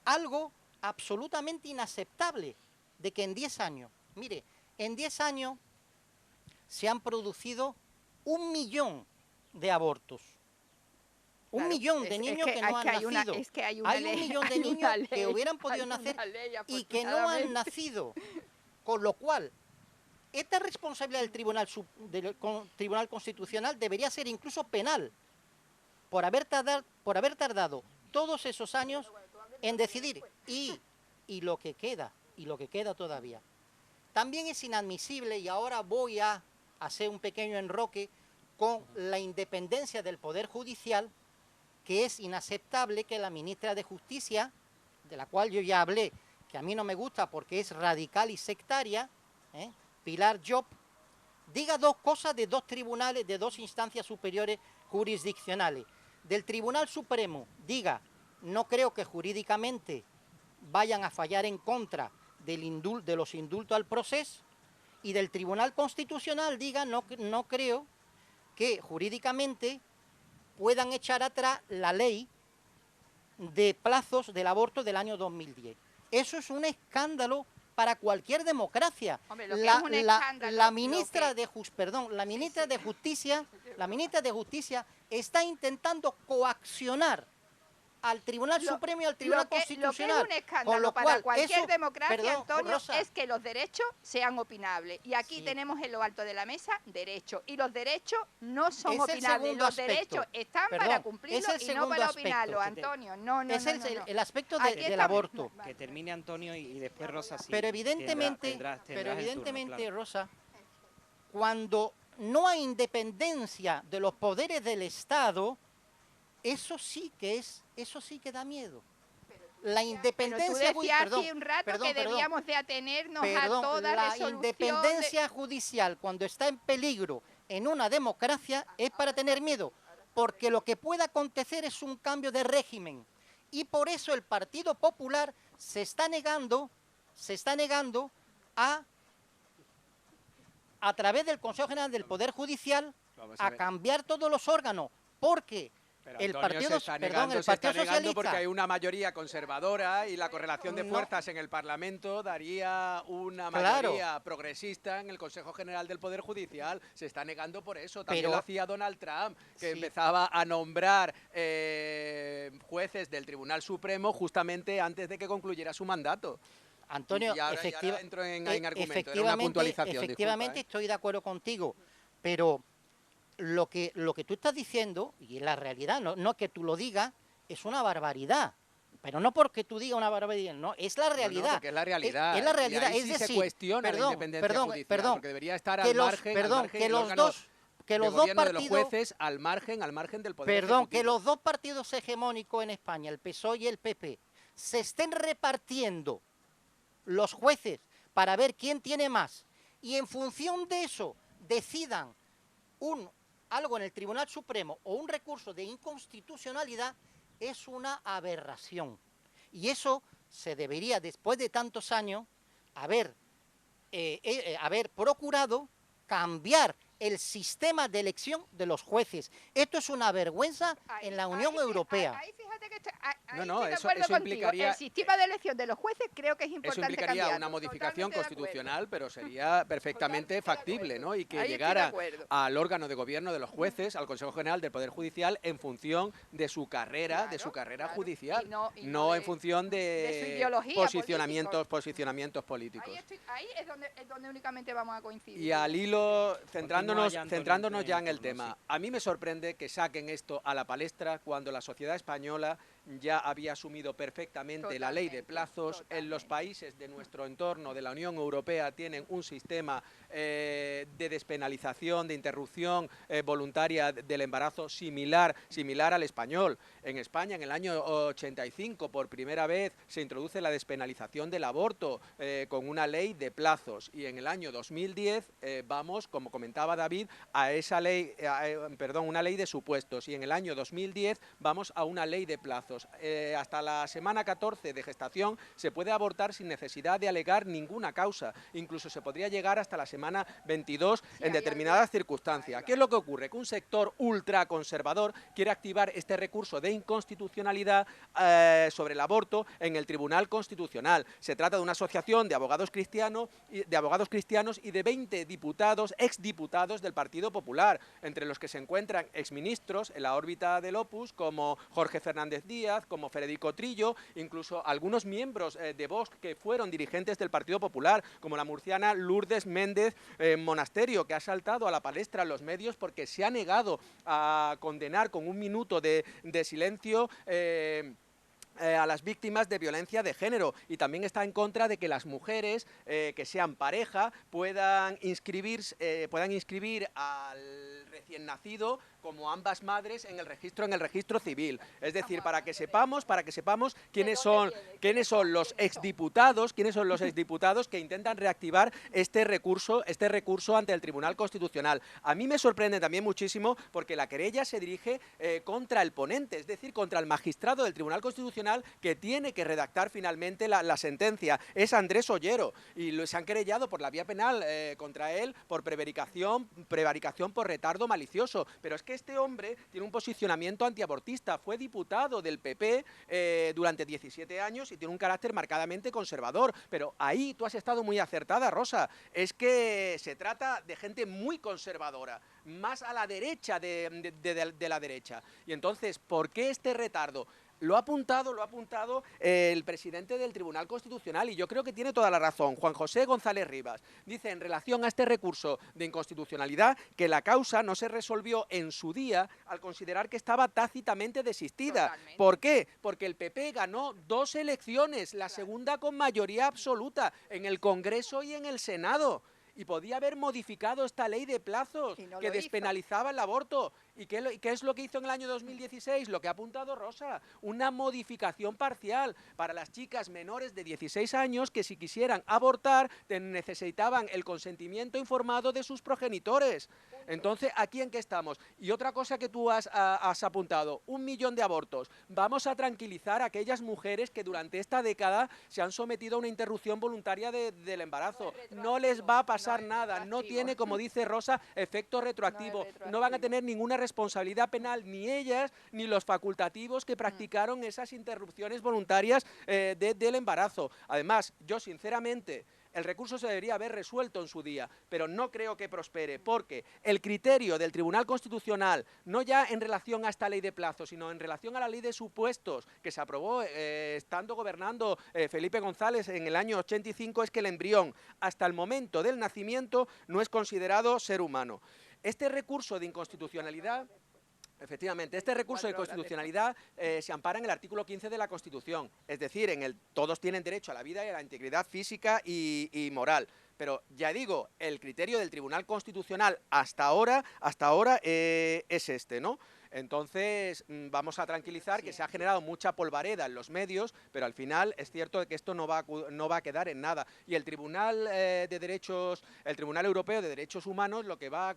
algo absolutamente inaceptable, de que en 10 años, mire, en 10 años se han producido 1 millón de abortos. Claro, 1 millón de niños que no han nacido. Hay 1 millón de niños que hubieran podido nacer y que no han nacido. Con lo cual, esta responsabilidad del Tribunal Constitucional debería ser incluso penal, por haber tardado todos esos años en decidir. Y lo que queda todavía. También es inadmisible, y ahora voy a hacer un pequeño enroque con la independencia del Poder Judicial, que es inaceptable que la ministra de Justicia, de la cual yo ya hablé, que a mí no me gusta porque es radical y sectaria, Pilar Llop, diga dos cosas de dos tribunales, de dos instancias superiores jurisdiccionales. Del Tribunal Supremo diga, no creo que jurídicamente vayan a fallar en contra de los indultos al proceso, y del Tribunal Constitucional diga, no creo que jurídicamente puedan echar atrás la ley de plazos del aborto del año 2010. Eso es un escándalo para cualquier democracia. Hombre, la ministra de Justicia está intentando coaccionar al Tribunal Supremo y al Tribunal Constitucional. Lo que es un escándalo para cualquier democracia, Antonio, es que los derechos sean opinables. Y aquí tenemos en lo alto de la mesa derechos. Y los derechos no son opinables. Los derechos están para cumplirlos y no para opinarlos, Antonio. Es el aspecto del aborto. Que termine Antonio y después Rosa sí. Pero evidentemente, Rosa, cuando no hay independencia de los poderes del Estado, eso sí que da miedo. La independencia debíamos de atenernos a toda la independencia judicial, cuando está en peligro en una democracia, es para tener miedo, porque lo que puede acontecer es un cambio de régimen. Y por eso el Partido Popular se está negando a través del Consejo General del Poder Judicial, a cambiar todos los órganos, porque Pero el Partido Socialista, porque hay una mayoría conservadora y la correlación de fuerzas en el Parlamento daría una mayoría progresista en el Consejo General del Poder Judicial. Se está negando por eso. También lo hacía Donald Trump, que empezaba a nombrar jueces del Tribunal Supremo justamente antes de que concluyera su mandato. Antonio, y ahora entro en argumento, era una puntualización. Efectivamente, estoy de acuerdo contigo, pero lo que tú estás diciendo, y es la realidad, no es que tú lo digas, es una barbaridad. Pero no porque tú digas una barbaridad, no, es la realidad. No, porque es la realidad. Es la realidad, y ahí es decir, se cuestiona la independencia judicial, porque debería estar al margen de los jueces, al margen del poder ejecutivo. Que los dos partidos hegemónicos en España, el PSOE y el PP, se estén repartiendo los jueces para ver quién tiene más y en función de eso decidan algo en el Tribunal Supremo o un recurso de inconstitucionalidad, es una aberración. Y eso se debería, después de tantos años, haber procurado cambiar el sistema de elección de los jueces. Esto es una vergüenza en la Unión Europea. Ahí fíjate que eso implicaría... El sistema de elección de los jueces creo que es importante Eso implicaría cambiarlo. una modificación Totalmente constitucional, pero sería perfectamente factible, ¿no? Y que llegara al órgano de gobierno de los jueces, al Consejo General del Poder Judicial, en función de su carrera, judicial, no en función de su ideología posicionamientos políticos. Ahí es donde únicamente vamos a coincidir. Y al hilo, centrándonos ya en el tema, a mí me sorprende que saquen esto a la palestra cuando la sociedad española ya había asumido perfectamente la ley de plazos. En los países de nuestro entorno, de la Unión Europea, tienen un sistema de despenalización, de interrupción voluntaria del embarazo similar al español. En España, en el año 85, por primera vez, se introduce la despenalización del aborto con una ley de plazos. Y en el año 2010 vamos, como comentaba David, a esa ley, una ley de supuestos. Y en el año 2010 vamos a una ley de plazos. Hasta la semana 14 de gestación se puede abortar sin necesidad de alegar ninguna causa. Incluso se podría llegar hasta la semana 22 en determinadas circunstancias. ¿Qué es lo que ocurre? Que un sector ultraconservador quiere activar este recurso de inconstitucionalidad sobre el aborto en el Tribunal Constitucional. Se trata de una asociación de abogados cristianos y de 20 diputados, exdiputados del Partido Popular, entre los que se encuentran exministros en la órbita del Opus, como Jorge Fernández Díaz, como Federico Trillo, incluso algunos miembros de Vox que fueron dirigentes del Partido Popular, como la murciana Lourdes Méndez Monasterio, que ha saltado a la palestra en los medios porque se ha negado a condenar con un minuto de silencio a las víctimas de violencia de género, y también está en contra de que las mujeres que sean pareja puedan inscribir al recién nacido como ambas madres en el registro civil. Es decir, para que sepamos quiénes son los exdiputados, que intentan reactivar este recurso ante el Tribunal Constitucional. A mí me sorprende también muchísimo porque la querella se dirige contra el ponente, es decir, contra el magistrado del Tribunal Constitucional que tiene que redactar finalmente la sentencia. Es Andrés Ollero, y se han querellado por la vía penal contra él por prevaricación por retardo malicioso. Pero es que este hombre tiene un posicionamiento antiabortista, fue diputado del PP durante 17 años y tiene un carácter marcadamente conservador. Pero ahí tú has estado muy acertada, Rosa, es que se trata de gente muy conservadora, más a la derecha de la derecha. Y entonces, ¿por qué este retardo? Lo ha apuntado el presidente del Tribunal Constitucional, y yo creo que tiene toda la razón. Juan José González Rivas dice en relación a este recurso de inconstitucionalidad que la causa no se resolvió en su día al considerar que estaba tácitamente desistida. Totalmente. ¿Por qué? Porque el PP ganó 2 elecciones, la segunda con mayoría absoluta, en el Congreso y en el Senado. Y podía haber modificado esta ley de plazos que despenalizaba el aborto. ¿Y qué es lo que hizo en el año 2016? Lo que ha apuntado Rosa, una modificación parcial para las chicas menores de 16 años que si quisieran abortar necesitaban el consentimiento informado de sus progenitores. Entonces, ¿aquí en qué estamos? Y otra cosa que tú has apuntado, 1 millón de abortos. Vamos a tranquilizar a aquellas mujeres que durante esta década se han sometido a una interrupción voluntaria del embarazo. No les va a pasar nada, no tiene, como dice Rosa, efecto retroactivo. No van a tener ninguna responsabilidad penal, ni ellas, ni los facultativos que practicaron esas interrupciones voluntarias del embarazo. Además, yo sinceramente, el recurso se debería haber resuelto en su día, pero no creo que prospere, porque el criterio del Tribunal Constitucional, no ya en relación a esta ley de plazos, sino en relación a la ley de supuestos que se aprobó estando gobernando Felipe González en el año 85, es que el embrión, hasta el momento del nacimiento, no es considerado ser humano. Este recurso de inconstitucionalidad... Efectivamente, este recurso de inconstitucionalidad se ampara en el artículo 15 de la Constitución, es decir, todos tienen derecho a la vida y a la integridad física y moral. Pero ya digo, el criterio del Tribunal Constitucional hasta ahora es este, ¿no? Entonces, vamos a tranquilizar que se ha generado mucha polvareda en los medios, pero al final es cierto que esto no va a quedar en nada. Y el Tribunal el Tribunal Europeo de Derechos Humanos lo que va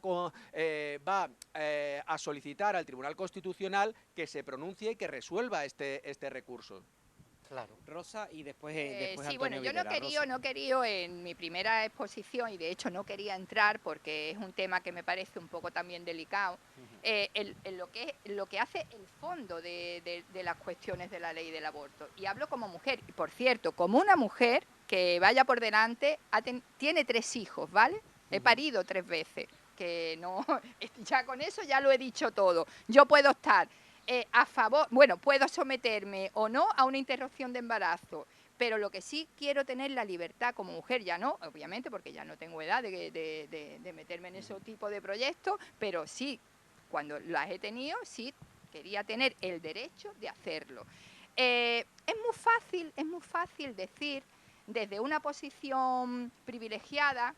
a solicitar al Tribunal Constitucional que se pronuncie y que resuelva este recurso. Claro. Rosa y después sí, Antonio bueno, yo Videla. no quería en mi primera exposición, y de hecho no quería entrar porque es un tema que me parece un poco también delicado, en lo que hace el fondo de las cuestiones de la ley del aborto. Y hablo como mujer, y por cierto, como una mujer que vaya por delante, tiene 3 hijos, ¿vale? He parido 3 veces, que no, ya con eso ya lo he dicho todo. Yo puedo estar a favor, bueno, puedo someterme o no a una interrupción de embarazo, pero lo que sí quiero tener la libertad como mujer, ya no, obviamente, porque ya no tengo edad de meterme en ese tipo de proyectos, pero sí, cuando las he tenido, sí quería tener el derecho de hacerlo. Es muy fácil decir desde una posición privilegiada.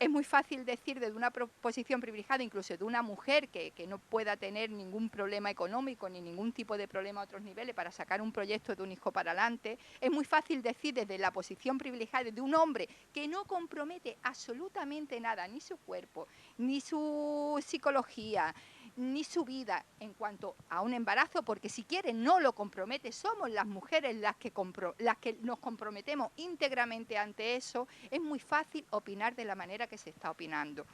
Es muy fácil decir desde una posición privilegiada, incluso de una mujer que no pueda tener ningún problema económico ni ningún tipo de problema a otros niveles para sacar un proyecto de un hijo para adelante. Es muy fácil decir desde la posición privilegiada de un hombre que no compromete absolutamente nada, ni su cuerpo, ni su psicología, ni su vida en cuanto a un embarazo, porque si quiere no lo compromete. Somos las mujeres las que nos comprometemos íntegramente ante eso. Es muy fácil opinar de la manera que se está opinando.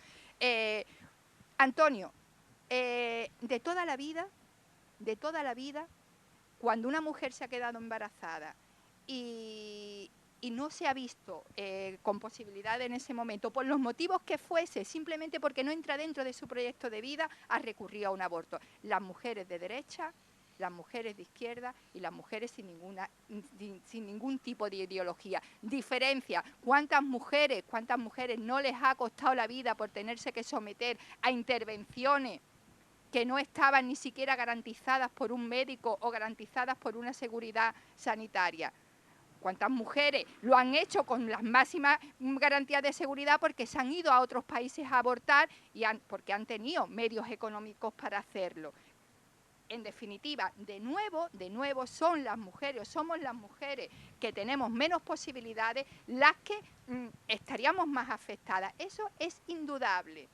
Antonio, de toda la vida, cuando una mujer se ha quedado embarazada y no se ha visto con posibilidad en ese momento, por los motivos que fuese, simplemente porque no entra dentro de su proyecto de vida, ha recurrido a un aborto. Las mujeres de derecha, las mujeres de izquierda y las mujeres sin ningún tipo de ideología. Diferencia, ¿cuántas mujeres no les ha costado la vida por tenerse que someter a intervenciones que no estaban ni siquiera garantizadas por un médico o garantizadas por una seguridad sanitaria? ¿Cuántas mujeres lo han hecho con las máximas garantías de seguridad porque se han ido a otros países a abortar y porque han tenido medios económicos para hacerlo? En definitiva, de nuevo somos las mujeres que tenemos menos posibilidades las que estaríamos más afectadas. Eso es indudable.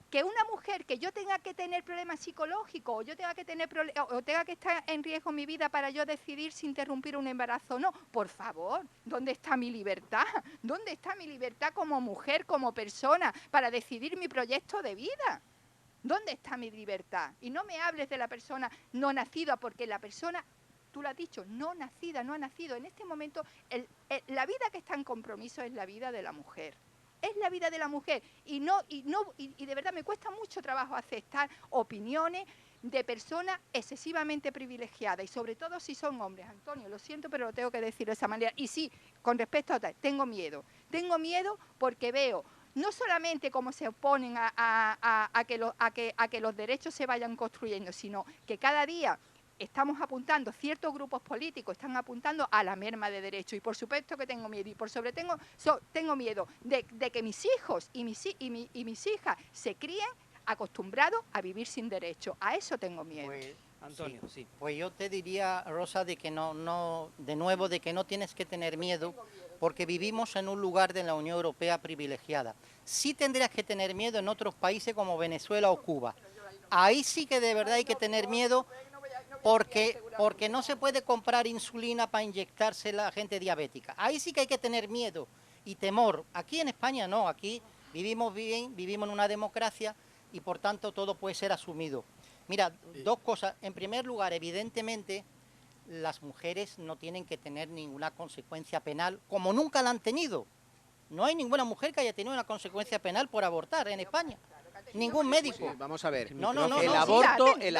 Que una mujer que yo tenga que tener problemas psicológicos o yo tenga que estar en riesgo mi vida para yo decidir si interrumpir un embarazo o no, por favor, ¿dónde está mi libertad? ¿Dónde está mi libertad como mujer, como persona, para decidir mi proyecto de vida? ¿Dónde está mi libertad? Y no me hables de la persona no nacida, porque la persona, tú lo has dicho, no nacida, no ha nacido. En este momento, la vida que está en compromiso es la vida de la mujer. Es la vida de la mujer y de verdad me cuesta mucho trabajo aceptar opiniones de personas excesivamente privilegiadas y sobre todo si son hombres. Antonio, lo siento, pero lo tengo que decir de esa manera. Y sí, con respecto a tal, tengo miedo porque veo no solamente cómo se oponen a que los derechos se vayan construyendo, sino que cada día estamos apuntando, ciertos grupos políticos están apuntando a la merma de derechos, y por supuesto que tengo miedo, y tengo miedo de que mis hijos y mis hijas se críen acostumbrados a vivir sin derechos. A eso tengo miedo. Pues, Antonio, sí. Pues yo te diría, Rosa, de que de que no tienes que tener miedo, porque vivimos en un lugar de la Unión Europea privilegiada. Sí tendrías que tener miedo en otros países como Venezuela o Cuba. Ahí sí que de verdad hay que tener miedo, porque no se puede comprar insulina para inyectarse la gente diabética. Ahí sí que hay que tener miedo y temor. Aquí en España no, aquí vivimos bien, vivimos en una democracia y por tanto todo puede ser asumido. Mira, 2 cosas. En primer lugar, evidentemente, las mujeres no tienen que tener ninguna consecuencia penal, como nunca la han tenido. No hay ninguna mujer que haya tenido una consecuencia penal por abortar en España. Ningún médico. Sí, vamos a ver. No, El aborto es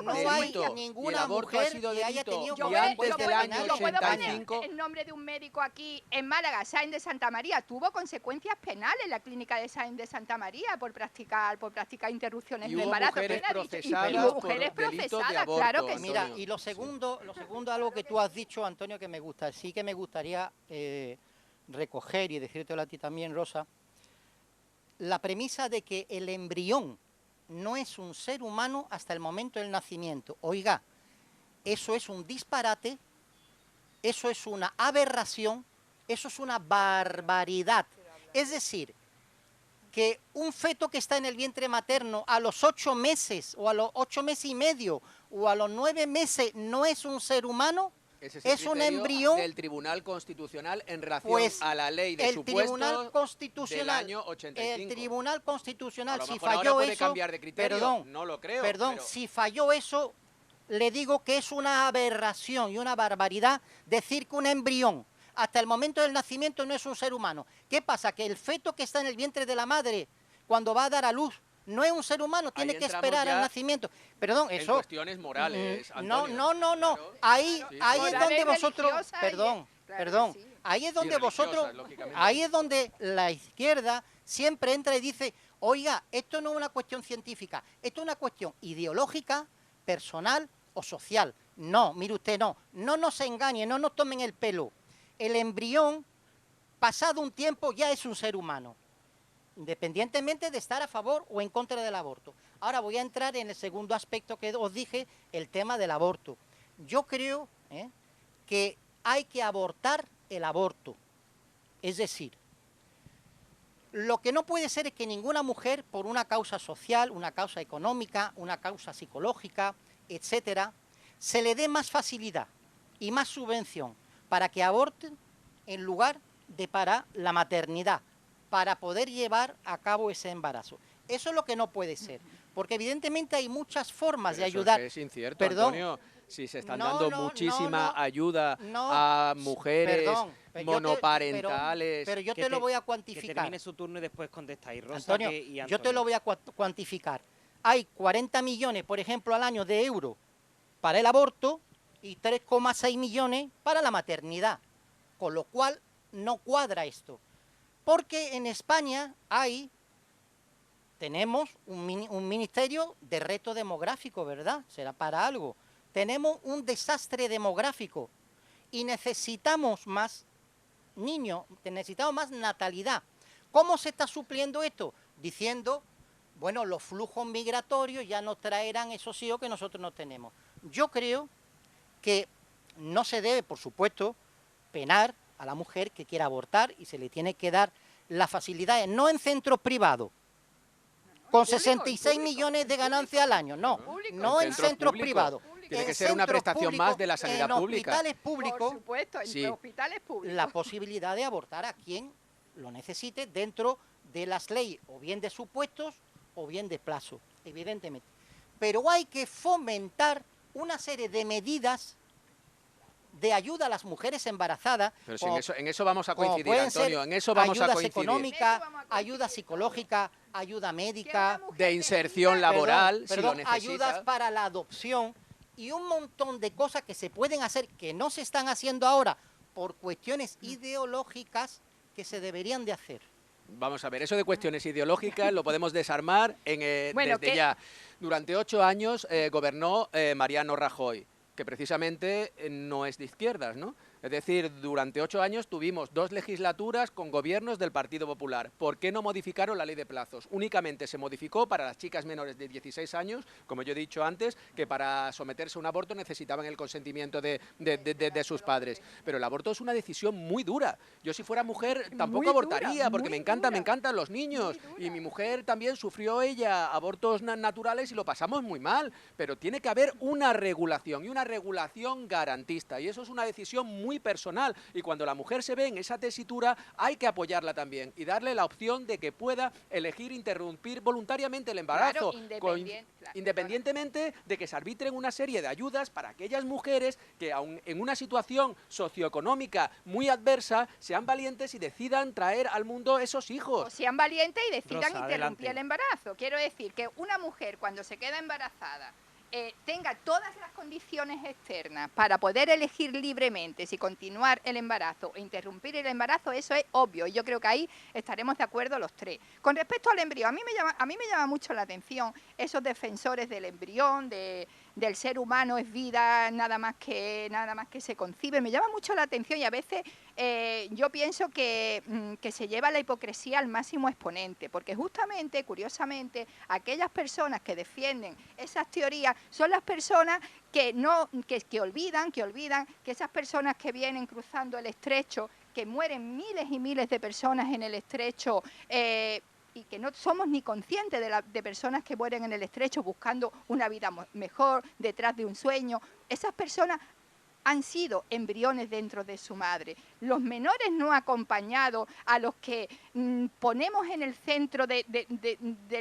no delito. hay ninguna El aborto mujer ha sido que haya delito. tenido Y antes del año yo puedo poner 85. el nombre de un médico aquí en Málaga, Sáenz de Santa María, tuvo consecuencias penales en la clínica de Sáenz de Santa María por practicar interrupciones Y de hubo embarazo. mujeres Y procesadas hubo por mujeres delitos de procesadas, aborto, claro que sí. Mira, Antonio. y lo segundo, algo que tú has dicho, Antonio, que me gusta, sí que me gustaría recoger y decírtelo a ti también, Rosa, la premisa de que el embrión no es un ser humano hasta el momento del nacimiento. Oiga, eso es un disparate, eso es una aberración, eso es una barbaridad. Es decir, que un feto que está en el vientre materno a los 8 meses o a los 8 meses y medio o a los 9 meses no es un ser humano, Ese es un embrión del Tribunal Constitucional en relación pues, a la ley de el supuestos Tribunal Constitucional, del año 85. El Tribunal Constitucional, A lo si mejor ahora falló puede eso, cambiar de criterio, perdón, no lo creo. perdón, pero si falló eso, le digo que es una aberración y una barbaridad decir que un embrión hasta el momento del nacimiento no es un ser humano. ¿Qué pasa? Que el feto que está en el vientre de la madre cuando va a dar a luz no es un ser humano, tiene que esperar al nacimiento. Perdón, en eso... cuestiones morales, No, Antonio. no. Claro. Ahí, Sí, ahí sí. es donde Morales vosotros... religiosas Perdón, claro perdón. que sí. Ahí es donde Y religiosas, vosotros... lógicamente. Ahí es donde la izquierda siempre entra y dice, oiga, esto no es una cuestión científica, esto es una cuestión ideológica, personal o social. No, mire usted, no nos engañen, no nos tomen el pelo. El embrión, pasado un tiempo, ya es un ser humano, independientemente de estar a favor o en contra del aborto. Ahora voy a entrar en el segundo aspecto que os dije, el tema del aborto. Yo creo que hay que abortar el aborto. Es decir, lo que no puede ser es que ninguna mujer, por una causa social, una causa económica, una causa psicológica, etcétera, se le dé más facilidad y más subvención para que aborten en lugar de para la maternidad, para poder llevar a cabo ese embarazo. Eso es lo que no puede ser, porque evidentemente hay muchas formas de ayudar. Es incierto, Perdón. Antonio. Si se están No, dando no, muchísima no, ayuda no. a mujeres Perdón, monoparentales. pero yo Que te lo voy a Que cuantificar. termine su turno y después contestáis, Rosa Antonio, y Antonio. yo te lo voy a cuantificar. Hay 40 millones, por ejemplo, al año de euros para el aborto y 3,6 millones para la maternidad, con lo cual no cuadra esto. Porque en España tenemos un ministerio de reto demográfico, ¿verdad? Será para algo. Tenemos un desastre demográfico y necesitamos más niños, necesitamos más natalidad. ¿Cómo se está supliendo esto? Diciendo, bueno, los flujos migratorios ya nos traerán esos hijos que nosotros no tenemos. Yo creo que no se debe, por supuesto, penar a la mujer que quiera abortar y se le tiene que dar las facilidades, no en centros privados, con 66 millones de ganancias al año, no en centros privados. Tiene que En ser una centros prestación públicos, más de la sanidad pública. Por En hospitales públicos, supuesto, en Sí. hospitales públicos. la posibilidad de abortar a quien lo necesite dentro de las leyes, o bien de supuestos o bien de plazo, evidentemente. Pero hay que fomentar una serie de medidas de ayuda a las mujeres embarazadas. Pero si en eso vamos a como coincidir, pueden ser Antonio, en eso vamos a ayudas coincidir. económicas, En eso vamos a ayuda coincidir, psicológica, ayuda Que médica, una mujer De inserción decida- laboral, si lo perdón, necesita. ayudas para la adopción y un montón de cosas que se pueden hacer que no se están haciendo ahora por cuestiones ideológicas que se deberían de hacer. Vamos a ver, eso de cuestiones ideológicas lo podemos desarmar Bueno, desde que- ya. Durante 8 años gobernó Mariano Rajoy, que precisamente no es de izquierdas, ¿no? Es decir, durante 8 años tuvimos 2 legislaturas con gobiernos del Partido Popular. ¿Por qué no modificaron la ley de plazos? Únicamente se modificó para las chicas menores de 16 años, como yo he dicho antes, que para someterse a un aborto necesitaban el consentimiento de sus padres. Pero el aborto es una decisión muy dura. Yo si fuera mujer tampoco Muy dura, abortaría, porque muy me encantan dura. los niños. Muy dura. Y mi mujer también sufrió ella abortos naturales y lo pasamos muy mal. Pero tiene que haber una regulación y una regulación garantista. Y eso es una decisión muy personal, y cuando la mujer se ve en esa tesitura hay que apoyarla también y darle la opción de que pueda elegir interrumpir voluntariamente el embarazo, Claro, independientemente de que se arbitren una serie de ayudas para aquellas mujeres que aun en una situación socioeconómica muy adversa sean valientes y decidan traer al mundo esos hijos. O sean valientes y decidan Rosa, interrumpir adelante. el embarazo. Quiero decir que una mujer cuando se queda embarazada tenga todas las condiciones externas para poder elegir libremente si continuar el embarazo o interrumpir el embarazo, eso es obvio. Y yo creo que ahí estaremos de acuerdo los tres. Con respecto al embrión, a mí me llama mucho la atención esos defensores del embrión, de del ser humano es vida nada más que se concibe. Me llama mucho la atención y a veces yo pienso que se lleva la hipocresía al máximo exponente, porque justamente, curiosamente, aquellas personas que defienden esas teorías son las personas que olvidan que esas personas que vienen cruzando el estrecho, que mueren miles y miles de personas en el estrecho, y que no somos ni conscientes de personas que mueren en el estrecho buscando una vida mejor, detrás de un sueño. Esas personas han sido embriones dentro de su madre. Los menores no acompañados, a los que ponemos en el centro de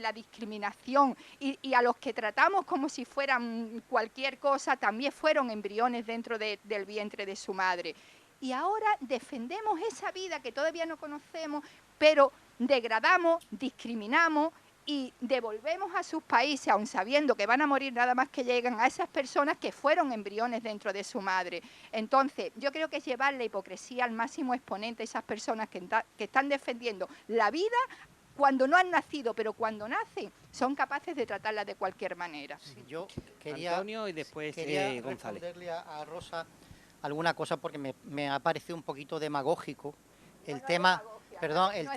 la discriminación y a los que tratamos como si fueran cualquier cosa, también fueron embriones dentro del vientre de su madre. Y ahora defendemos esa vida que todavía no conocemos, pero degradamos, discriminamos y devolvemos a sus países, aun sabiendo que van a morir nada más que llegan, a esas personas que fueron embriones dentro de su madre. Entonces, yo creo que es llevar la hipocresía al máximo exponente a esas personas que están defendiendo la vida cuando no han nacido, pero cuando nacen son capaces de tratarla de cualquier manera. Sí, yo quería, Antonio y después quería González. responderle a Rosa alguna cosa porque me ha parecido un poquito demagógico el tema, perdón, el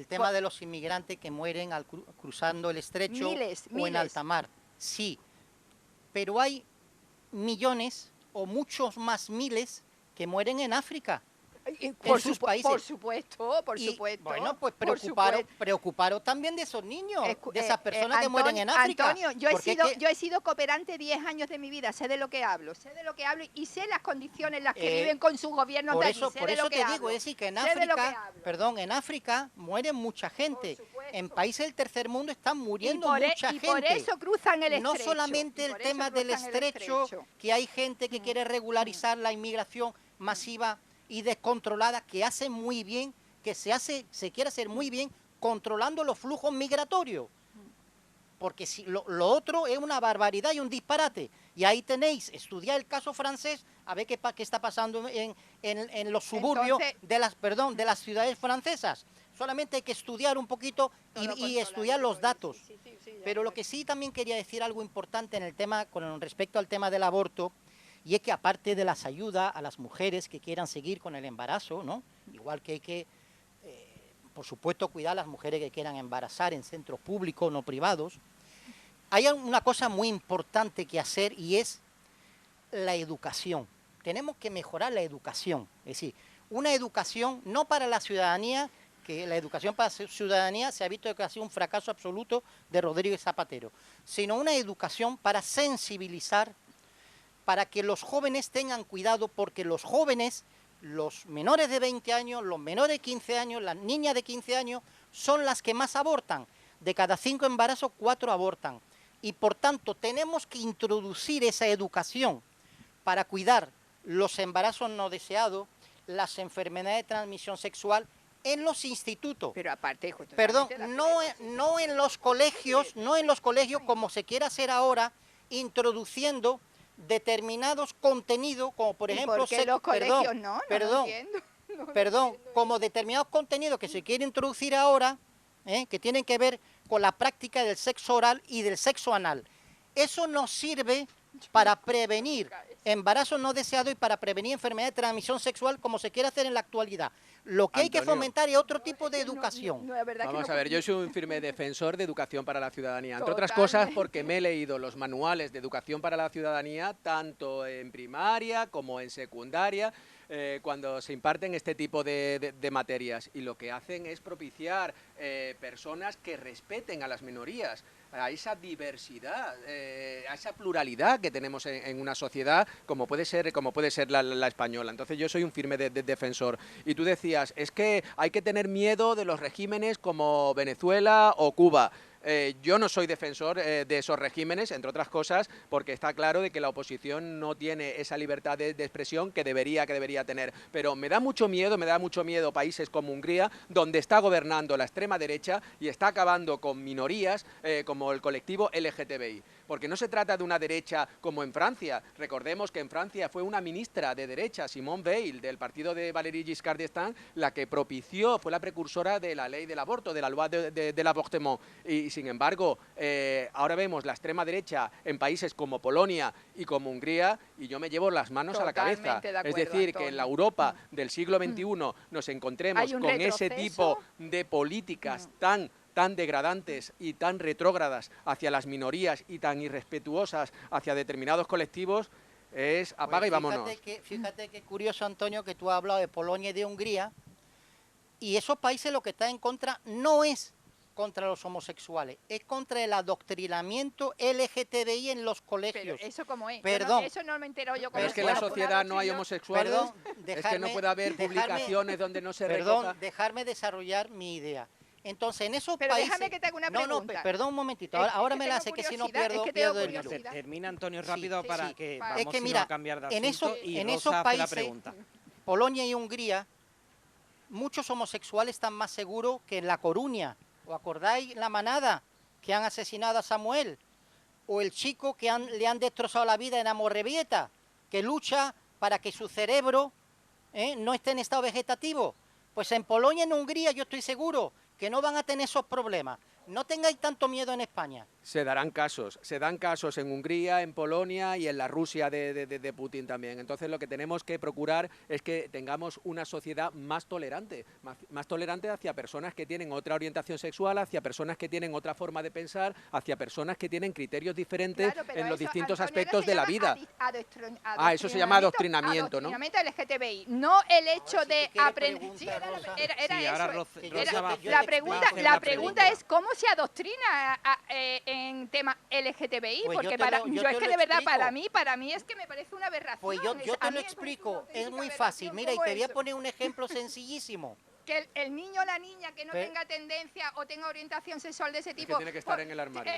tema de los inmigrantes que mueren cruzando el estrecho o en alta mar. Sí, pero hay millones o muchos más miles que mueren en África. Por sus países. Por supuesto. Bueno, pues preocuparos también de esos niños, de esas personas que mueren en África. Antonio, yo he sido cooperante 10 años de mi vida, sé de lo que hablo y sé las condiciones en las que viven con sus gobiernos de allí. Por eso te digo, es decir, que en África, mueren mucha gente. En países del tercer mundo están muriendo mucha gente. Y por eso cruzan el estrecho. No solamente el tema del estrecho, que hay gente que quiere regularizar la inmigración masiva y descontrolada, que hace muy bien, que se quiere hacer muy bien controlando los flujos migratorios. Porque si lo otro es una barbaridad y un disparate. Y ahí tenéis, estudiar el caso francés, a ver qué está pasando en los suburbios de las ciudades francesas. Solamente hay que estudiar un poquito y estudiar los datos. Pero lo que sí también quería decir algo importante en el tema, con respecto al tema del aborto, y es que aparte de las ayudas a las mujeres que quieran seguir con el embarazo, ¿no? Igual que hay que, por supuesto, cuidar a las mujeres que quieran embarazar en centros públicos, no privados, hay una cosa muy importante que hacer y es la educación. Tenemos que mejorar la educación, es decir, una educación no para la ciudadanía, que la educación para la ciudadanía se ha visto que ha sido un fracaso absoluto de Rodríguez Zapatero, sino una educación para sensibilizar, para que los jóvenes tengan cuidado, porque los jóvenes, los menores de 20 años, los menores de 15 años, las niñas de 15 años, son las que más abortan. De cada 5 embarazos, 4 abortan. Y por tanto, tenemos que introducir esa educación para cuidar los embarazos no deseados, las enfermedades de transmisión sexual en los institutos. Pero aparte, perdón, no en los colegios, como se quiere hacer ahora, introduciendo determinados contenidos, como por ejemplo, como determinados contenidos que se quiere introducir ahora, que tienen que ver con la práctica del sexo oral y del sexo anal. Eso nos sirve para prevenir embarazos no deseados y para prevenir enfermedades de transmisión sexual, como se quiere hacer en la actualidad. Lo que hay que fomentar es otro tipo de educación. Vamos a ver, yo soy un firme defensor de educación para la ciudadanía, entre otras cosas porque me he leído los manuales de educación para la ciudadanía, tanto en primaria como en secundaria, cuando se imparten este tipo de materias, y lo que hacen es propiciar personas que respeten a las minorías, a esa diversidad, a esa pluralidad que tenemos en una sociedad como puede ser la española. Entonces yo soy un firme defensor. Y tú decías, es que hay que tener miedo de los regímenes como Venezuela o Cuba. Yo no soy defensor de esos regímenes, entre otras cosas, porque está claro de que la oposición no tiene esa libertad de expresión que debería tener. Pero me da mucho miedo países como Hungría, donde está gobernando la extrema derecha y está acabando con minorías como el colectivo LGTBI. porque no se trata de una derecha como en Francia. Recordemos que en Francia fue una ministra de derecha, Simone Veil, del partido de Valéry Giscard d'Estaing, la que propició, fue la precursora de la ley del aborto, de la loi de l'avortement. Y sin embargo, ahora vemos la extrema derecha en países como Polonia y como Hungría, y yo me llevo las manos a la cabeza. Totalmente de acuerdo, Es decir, Antonio. que en la Europa del siglo XXI nos encontremos Hay un con ese retroceso. tipo de políticas tan degradantes y tan retrógradas hacia las minorías y tan irrespetuosas hacia determinados colectivos, es apaga Pues y vámonos. Fíjate que curioso, Antonio, que tú has hablado de Polonia y de Hungría, y esos países lo que están en contra no es contra los homosexuales, es contra el adoctrinamiento LGTBI en los Pero colegios. eso como es. Perdón. Eso no me entero yo. Pero es que en la sociedad no hay homosexuales, Perdón, es que no puede haber publicaciones donde no se recoja. dejarme desarrollar mi idea. Entonces, en esos Pero países... déjame que te haga una No, pregunta. perdón un momentito, Es ahora que me la tengo sé, que si no curiosidad, pierdo, es que tengo pierdo el hilo. curiosidad. Termina, Antonio, rápido Sí, para sí. que Es vamos que si no, mira, a cambiar de en asunto esos- y en Rosa esos hace la países- pregunta. Polonia y Hungría, muchos homosexuales están más seguros que en La Coruña. ¿Os acordáis la manada que han asesinado a Samuel? O el chico que le han destrozado la vida en Amorebieta, que lucha para que su cerebro no esté en estado vegetativo. Pues en Polonia y en Hungría yo estoy seguro que no van a tener esos problemas. No tengáis tanto miedo en España. Se dan casos en Hungría, en Polonia y en la Rusia de Putin también. Entonces lo que tenemos que procurar es que tengamos una sociedad más tolerante hacia personas que tienen otra orientación sexual, hacia personas que tienen otra forma de pensar, hacia personas que tienen criterios diferentes Claro, pero en los eso, distintos Antonio, aspectos se de la llama vida. Eso se llama adoctrinamiento, ¿no? Adoctrinamiento LGTBI, no el hecho sí de que quiere aprender. preguntar, Sí, era, Rosa. era Sí, ahora eso. Rosa que va a Era- hacer- la va a pregunta, hacer la pregunta es cómo se adoctrina en tema LGTBI, Pues porque yo te para lo- yo yo es te que lo de verdad explico. para mí es que me parece una aberración. Pues yo A te mí lo me parece una explico, es auténtica muy aberración. fácil. Mira, y ¿Cómo te voy a eso? poner un ejemplo sencillísimo. Que el niño o la niña que no Pe- tenga tendencia o tenga orientación sexual de ese que tipo... tiene que estar en el armario.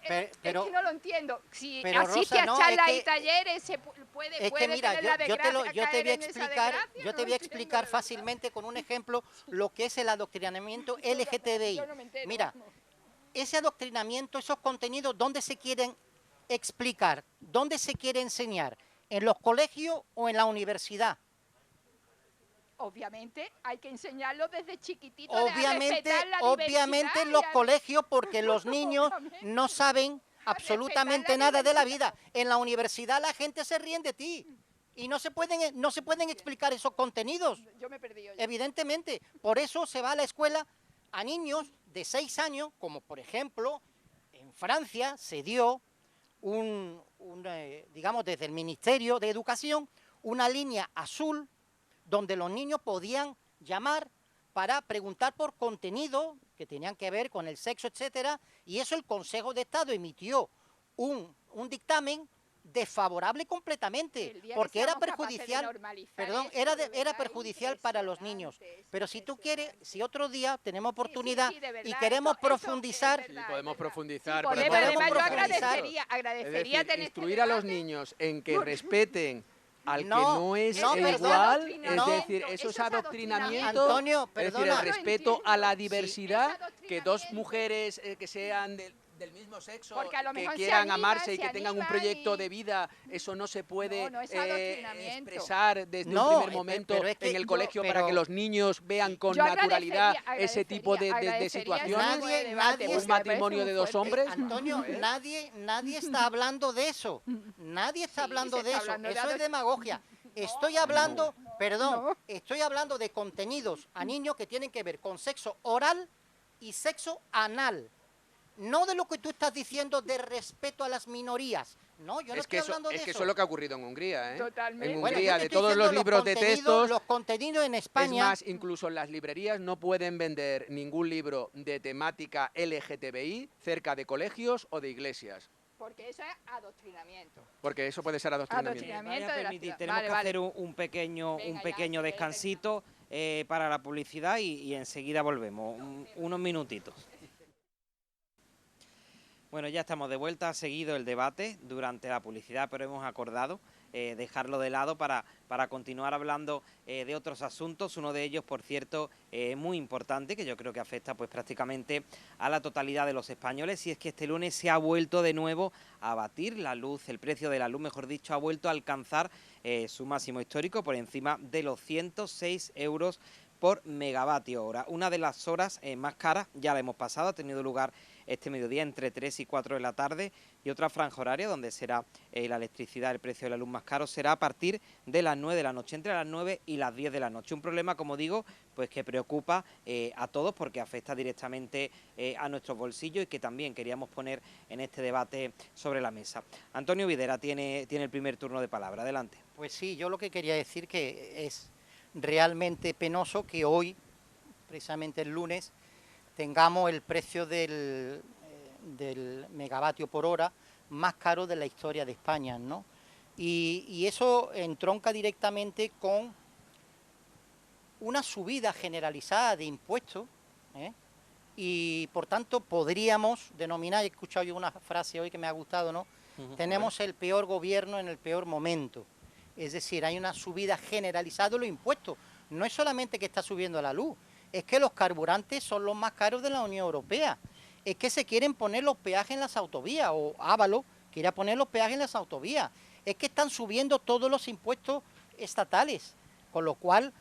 Pero- es que no lo entiendo. Si pero, asiste Rosa, a no, charlas es y que- talleres, se Es puede que mira, tener la yo te desgracia, voy a caer en esa explicar, desgracia, yo no te lo voy a entiendo, explicar de verdad. fácilmente con un ejemplo lo que es el adoctrinamiento LGTBI. Yo no me entero, Mira, vamos. ese adoctrinamiento, esos contenidos, ¿dónde se quieren explicar? ¿Dónde se quiere enseñar? ¿En los colegios o en la universidad? Obviamente hay que enseñarlo desde chiquitito. Obviamente en los colegios, porque los niños no saben absolutamente nada de la vida. En la universidad la gente se ríe de ti y no se pueden explicar esos contenidos. Yo me he perdido. Evidentemente, por eso se va a la escuela a niños de 6 años, como por ejemplo en Francia se dio digamos desde el Ministerio de Educación, una línea azul donde los niños podían llamar para preguntar por contenido que tenían que ver con el sexo, etcétera, y eso el Consejo de Estado emitió un dictamen desfavorable completamente, porque era perjudicial, era perjudicial para los niños. Pero si tú quieres, si otro día tenemos oportunidad y queremos profundizar, Sí, podemos profundizar. Podemos, pero además yo profundizar. agradecería es decir, tener instruir a los niños en que respeten al que No, no es no, igual, perdona, es decir, eso es adoctrinamiento, Antonio, es decir, perdona. el respeto a la Sí, diversidad, es que dos adoctrinamiento. mujeres que sean del mismo sexo, Porque a lo que mejor se quieran animan, amarse y se que tengan un animan proyecto y- de vida, eso no se puede No, es adoctrinamiento. expresar desde No, un primer momento pero es que en el yo- colegio para pero- que los niños vean con Yo naturalidad agradecería- ese tipo de agradecería situaciones. ese tipo de debate, Nadie- Un porque me matrimonio parece de muy dos fuerte. hombres. Antonio, nadie está hablando de eso. Nadie está Sí, hablando se de está eso. hablando de Eso es demagogia. Estoy hablando, estoy hablando de contenidos a niños que tienen que ver con sexo oral y sexo anal. No de lo que tú estás diciendo de respeto a las minorías. No, yo no Es que estoy hablando de eso eso. es lo que ha ocurrido en Hungría, ¿eh? Totalmente. En Bueno, yo Hungría, te de estoy todos diciendo los libros de textos, los contenidos en es España. más, incluso en las librerías no pueden vender ningún libro de temática LGTBI cerca de colegios o de iglesias, Porque eso es adoctrinamiento. porque eso puede ser adoctrinamiento. Adoctrinamiento. Vaya a de la permitir, ciudad. tenemos Vale, que vale. hacer un pequeño, Venga, un ya, pequeño sí, descansito para la publicidad y enseguida volvemos, unos minutitos. Bueno, ya estamos de vuelta, ha seguido el debate durante la publicidad, pero hemos acordado dejarlo de lado para continuar hablando de otros asuntos. Uno de ellos, por cierto, muy importante, que yo creo que afecta pues prácticamente a la totalidad de los españoles, y es que este lunes se ha vuelto de nuevo a batir la luz, el precio de la luz, mejor dicho, ha vuelto a alcanzar su máximo histórico por encima de los 106 euros por megavatio hora. Una de las horas más caras, ya la hemos pasado, ha tenido lugar este mediodía entre 3 y 4 de la tarde, y otra franja horaria donde será la electricidad, el precio de la luz más caro, será a partir de las 9 de la noche, entre las 9 y las 10 de la noche. Un problema, como digo, pues que preocupa a todos porque afecta directamente a nuestros bolsillos y que también queríamos poner en este debate sobre la mesa. Antonio Videra tiene el primer turno de palabra. Adelante. Pues sí, yo lo que quería decir que es realmente penoso que hoy, precisamente el lunes, tengamos el precio del megavatio por hora más caro de la historia de España, ¿no? Y eso entronca directamente con una subida generalizada de impuestos, y por tanto podríamos denominar, he escuchado yo una frase hoy que me ha gustado, ¿no? Tenemos el peor gobierno en el peor momento. Es decir, hay una subida generalizada de los impuestos. No es solamente que está subiendo la luz, es que los carburantes son los más caros de la Unión Europea. Es que se quieren poner los peajes en las autovías, o Ábalos quiere poner los peajes en las autovías. Es que están subiendo todos los impuestos estatales, con lo cual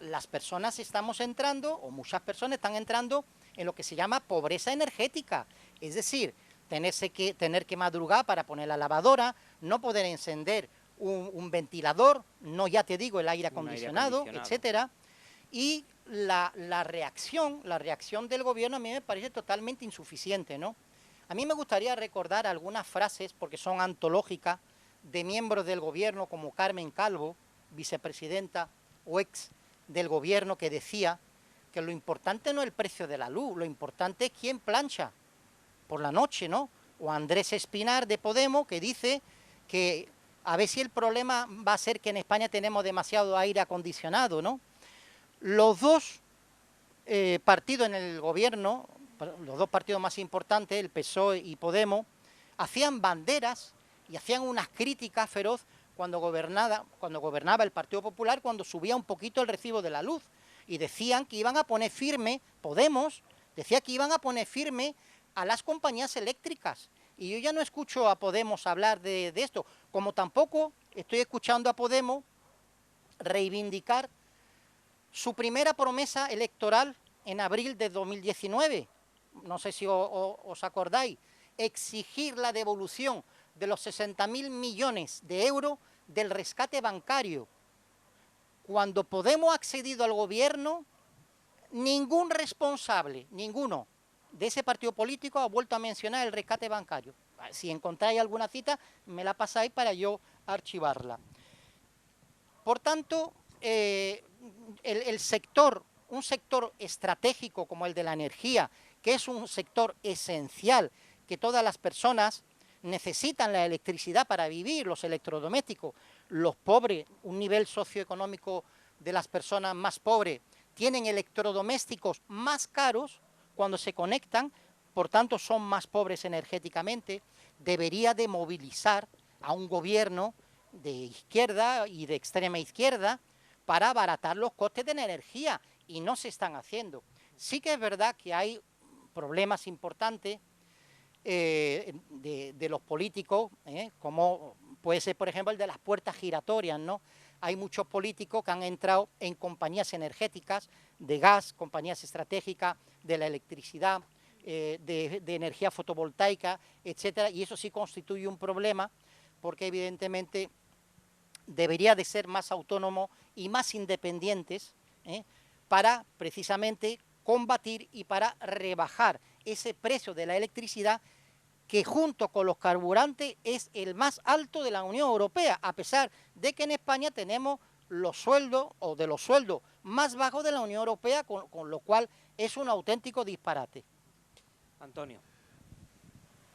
las personas estamos entrando, o muchas personas están entrando en lo que se llama pobreza energética. Es decir, tener que madrugar para poner la lavadora, no poder encender un ventilador, no ya te digo el aire acondicionado, etcétera. Y la reacción del gobierno a mí me parece totalmente insuficiente, ¿no? A mí me gustaría recordar algunas frases, porque son antológicas, de miembros del gobierno como Carmen Calvo, vicepresidenta o ex del gobierno, que decía que lo importante no es el precio de la luz, lo importante es quién plancha por la noche, ¿no? O Andrés Espinar de Podemos, que dice que a ver si el problema va a ser que en España tenemos demasiado aire acondicionado, ¿no? Los dos partidos en el gobierno, los dos partidos más importantes, el PSOE y Podemos, hacían banderas y hacían unas críticas feroz cuando gobernaba el Partido Popular, cuando subía un poquito el recibo de la luz, y decían que iban a poner firme, Podemos decía que iban a poner firme a las compañías eléctricas. Y yo ya no escucho a Podemos hablar de esto, como tampoco estoy escuchando a Podemos reivindicar su primera promesa electoral en abril de 2019, no sé si os acordáis, exigir la devolución de los 60.000 millones de euros del rescate bancario. Cuando Podemos ha accedido al gobierno, ningún responsable, ninguno de ese partido político ha vuelto a mencionar el rescate bancario. Si encontráis alguna cita, me la pasáis para yo archivarla. Por tanto, un sector estratégico como el de la energía, que es un sector esencial, que todas las personas necesitan la electricidad para vivir, los electrodomésticos, los pobres, un nivel socioeconómico de las personas más pobres, tienen electrodomésticos más caros cuando se conectan, por tanto son más pobres energéticamente, debería de movilizar a un gobierno de izquierda y de extrema izquierda para abaratar los costes de la energía, y no se están haciendo. Sí que es verdad que hay problemas importantes de los políticos, como puede ser, por ejemplo, el de las puertas giratorias, ¿no? Hay muchos políticos que han entrado en compañías energéticas, de gas, compañías estratégicas, de la electricidad, de energía fotovoltaica, etcétera, y eso sí constituye un problema, porque evidentemente debería de ser más autónomos y más independientes, para precisamente combatir y para rebajar ese precio de la electricidad, que junto con los carburantes es el más alto de la Unión Europea, a pesar de que en España tenemos los sueldos, o de los sueldos más bajos de la Unión Europea, con lo cual es un auténtico disparate. Antonio.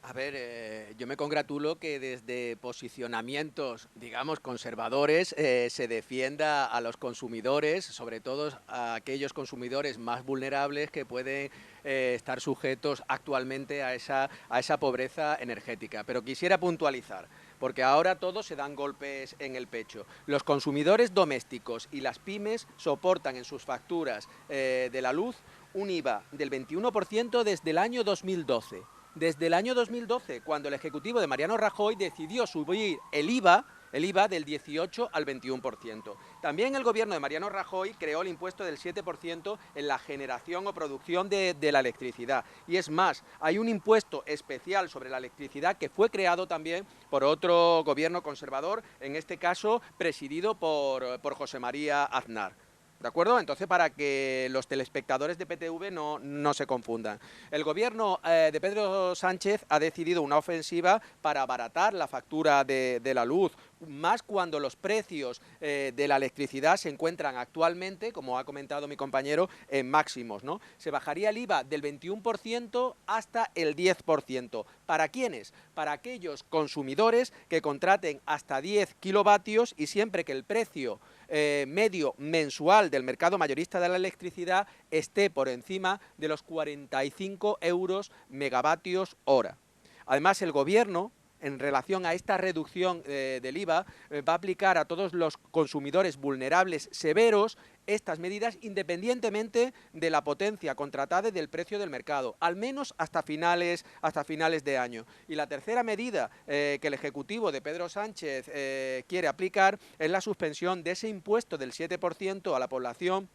A ver, yo me congratulo que desde posicionamientos, digamos, conservadores, se defienda a los consumidores, sobre todo a aquellos consumidores más vulnerables que pueden estar sujetos actualmente a esa pobreza energética. Pero quisiera puntualizar, porque ahora todos se dan golpes en el pecho. Los consumidores domésticos y las pymes soportan en sus facturas de la luz un IVA del 21% desde el año 2012. Desde el año 2012, cuando el Ejecutivo de Mariano Rajoy decidió subir el IVA del 18 al 21%. También el gobierno de Mariano Rajoy creó el impuesto del 7% en la generación o producción de la electricidad. Y es más, hay un impuesto especial sobre la electricidad que fue creado también por otro gobierno conservador, en este caso presidido por José María Aznar. ¿De acuerdo? Entonces, para que los telespectadores de PTV no se confundan. El gobierno de Pedro Sánchez ha decidido una ofensiva para abaratar la factura de la luz, más cuando los precios de la electricidad se encuentran actualmente, como ha comentado mi compañero, en máximos, ¿no? Se bajaría el IVA del 21% hasta el 10%. ¿Para quiénes? Para aquellos consumidores que contraten hasta 10 kilovatios y siempre que el precio medio mensual del mercado mayorista de la electricidad esté por encima de los 45 euros megavatios hora. Además, el gobierno, en relación a esta reducción del IVA, va a aplicar a todos los consumidores vulnerables severos estas medidas independientemente de la potencia contratada y del precio del mercado, al menos hasta finales de año. Y la tercera medida que el Ejecutivo de Pedro Sánchez quiere aplicar es la suspensión de ese impuesto del 7% a la población,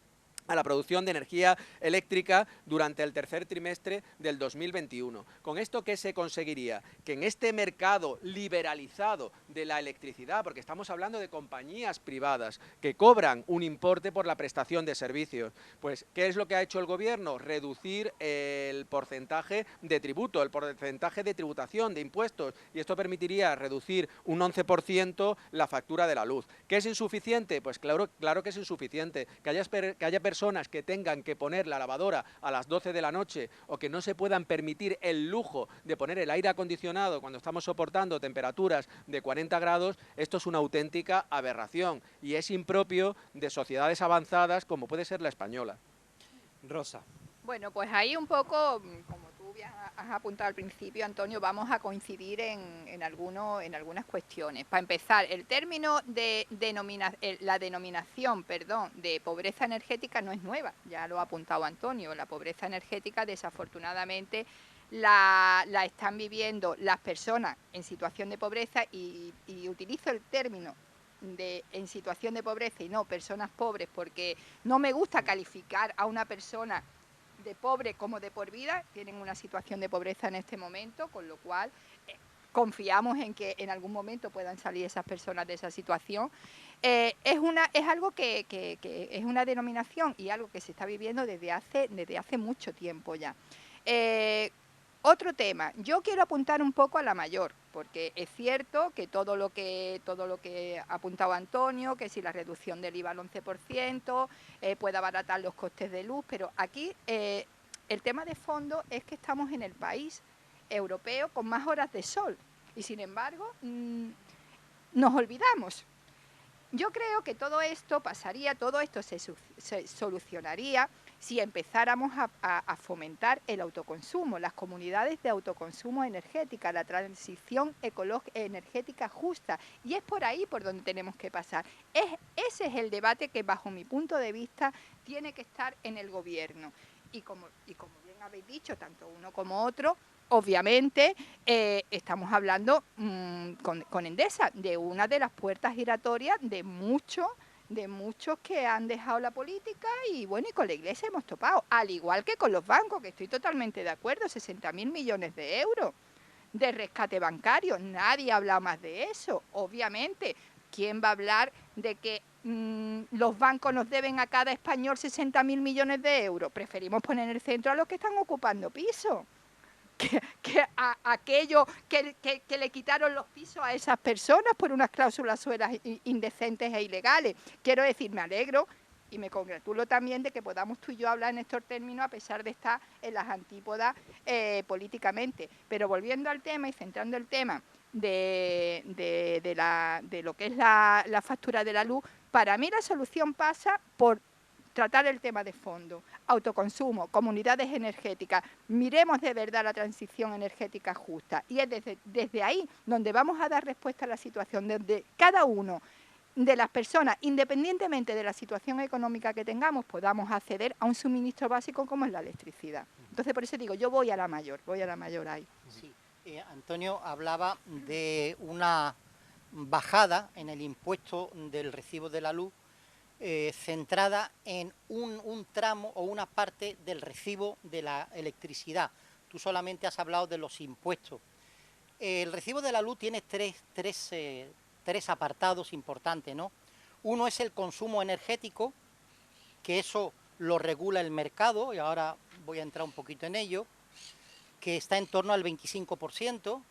a la producción de energía eléctrica durante el tercer trimestre del 2021. ¿Con esto qué se conseguiría? Que en este mercado liberalizado de la electricidad, porque estamos hablando de compañías privadas que cobran un importe por la prestación de servicios, pues ¿qué es lo que ha hecho el gobierno? Reducir el porcentaje de tributo, el porcentaje de tributación, de impuestos, y esto permitiría reducir un 11% la factura de la luz. ¿Qué es insuficiente? Pues claro que es insuficiente. Que haya personas que tengan que poner la lavadora a las 12 de la noche o que no se puedan permitir el lujo de poner el aire acondicionado cuando estamos soportando temperaturas de 40 grados, esto es una auténtica aberración y es impropio de sociedades avanzadas como puede ser la española. Rosa. Bueno, pues ahí un poco, como tú bien has apuntado al principio, Antonio, vamos a coincidir en algunas cuestiones. Para empezar, el término la denominación de pobreza energética no es nueva, ya lo ha apuntado Antonio. La pobreza energética, desafortunadamente, la están viviendo las personas en situación de pobreza y utilizo el término en situación de pobreza y no personas pobres porque no me gusta calificar a una persona de pobre como de por vida. Tienen una situación de pobreza en este momento, con lo cual confiamos en que en algún momento puedan salir esas personas de esa situación. Es algo que es una denominación y algo que se está viviendo desde hace mucho tiempo ya. Otro tema, yo quiero apuntar un poco a la mayor, porque es cierto que todo lo que ha apuntado Antonio, que si la reducción del IVA al 11% puede abaratar los costes de luz, pero aquí el tema de fondo es que estamos en el país europeo con más horas de sol y sin embargo nos olvidamos. Yo creo que todo esto se solucionaría si empezáramos a fomentar el autoconsumo, las comunidades de autoconsumo energética, la transición energética justa. Y es por ahí por donde tenemos que pasar. Ese es el debate que, bajo mi punto de vista, tiene que estar en el gobierno. Y como bien habéis dicho, tanto uno como otro, obviamente estamos hablando con Endesa de una de las puertas giratorias de muchos que han dejado la política y bueno, y con la Iglesia hemos topado, al igual que con los bancos, que estoy totalmente de acuerdo, 60.000 millones de euros de rescate bancario. Nadie ha hablado más de eso, obviamente. ¿Quién va a hablar de que los bancos nos deben a cada español 60.000 millones de euros? Preferimos poner en el centro a los que están ocupando pisos. Que a aquellos que le quitaron los pisos a esas personas por unas cláusulas suelas indecentes e ilegales. Quiero decir, me alegro y me congratulo también de que podamos tú y yo hablar en estos términos a pesar de estar en las antípodas políticamente. Pero volviendo al tema y centrando el tema de lo que es la factura de la luz, para mí la solución pasa por tratar el tema de fondo, autoconsumo, comunidades energéticas, miremos de verdad la transición energética justa. Y es desde ahí donde vamos a dar respuesta a la situación, donde cada uno de las personas, independientemente de la situación económica que tengamos, podamos acceder a un suministro básico como es la electricidad. Entonces, por eso digo, yo voy a la mayor ahí. Sí. Antonio hablaba de una bajada en el impuesto del recibo de la luz centrada en un tramo o una parte del recibo de la electricidad. Tú solamente has hablado de los impuestos. El recibo de la luz tiene tres apartados importantes, ¿no? Uno es el consumo energético, que eso lo regula el mercado, y ahora voy a entrar un poquito en ello, que está en torno al 25%.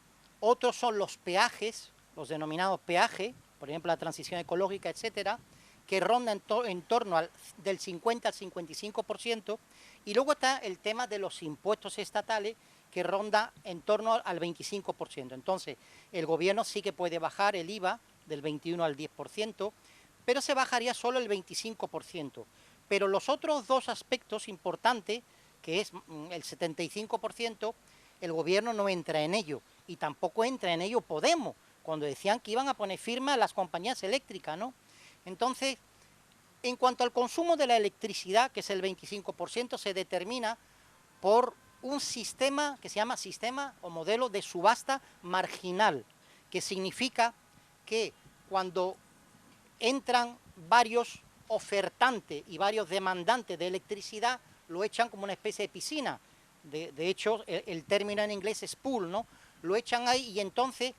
Otros son los peajes, los denominados peajes, por ejemplo la transición ecológica, etcétera, que ronda en torno del 50 al 55%. Y luego está el tema de los impuestos estatales, que ronda en torno al 25%. Entonces, el gobierno sí que puede bajar el IVA del 21 al 10%, pero se bajaría solo el 25%. Pero los otros dos aspectos importantes, que es el 75%, el gobierno no entra en ello, y tampoco entra en ello Podemos, cuando decían que iban a poner firma a las compañías eléctricas, ¿no? Entonces, en cuanto al consumo de la electricidad, que es el 25%, se determina por un sistema que se llama sistema o modelo de subasta marginal, que significa que cuando entran varios ofertantes y varios demandantes de electricidad, lo echan como una especie de piscina. De hecho, el término en inglés es pool, ¿no? Lo echan ahí, y entonces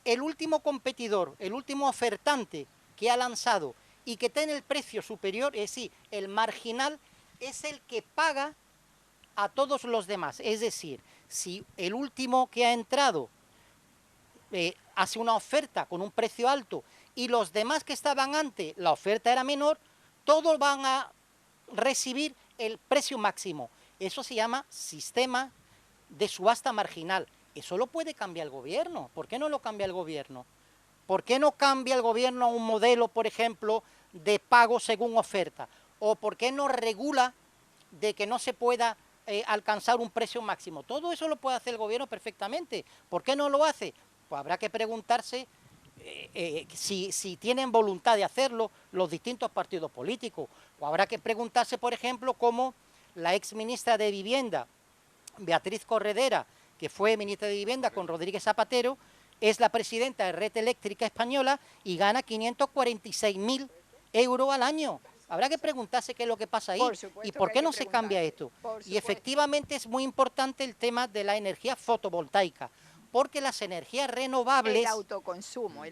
el último competidor, el último ofertante que ha lanzado y que tiene el precio superior, es decir, el marginal, es el que paga a todos los demás. Es decir, si el último que ha entrado hace una oferta con un precio alto y los demás que estaban antes, la oferta era menor, todos van a recibir el precio máximo. Eso se llama sistema de subasta marginal. Eso lo puede cambiar el gobierno. ¿Por qué no lo cambia el gobierno? ¿Por qué no cambia el gobierno a un modelo, por ejemplo, de pago según oferta? ¿O por qué no regula de que no se pueda alcanzar un precio máximo? Todo eso lo puede hacer el gobierno perfectamente. ¿Por qué no lo hace? Pues habrá que preguntarse si tienen voluntad de hacerlo los distintos partidos políticos. O habrá que preguntarse, por ejemplo, cómo la ex ministra de Vivienda, Beatriz Corredera, que fue ministra de Vivienda con Rodríguez Zapatero, es la presidenta de Red Eléctrica Española y gana 546.000 euros al año. Habrá que preguntarse qué es lo que pasa ahí y por qué no se cambia esto. Y efectivamente es muy importante el tema de la energía fotovoltaica, porque las energías renovables... El autoconsumo.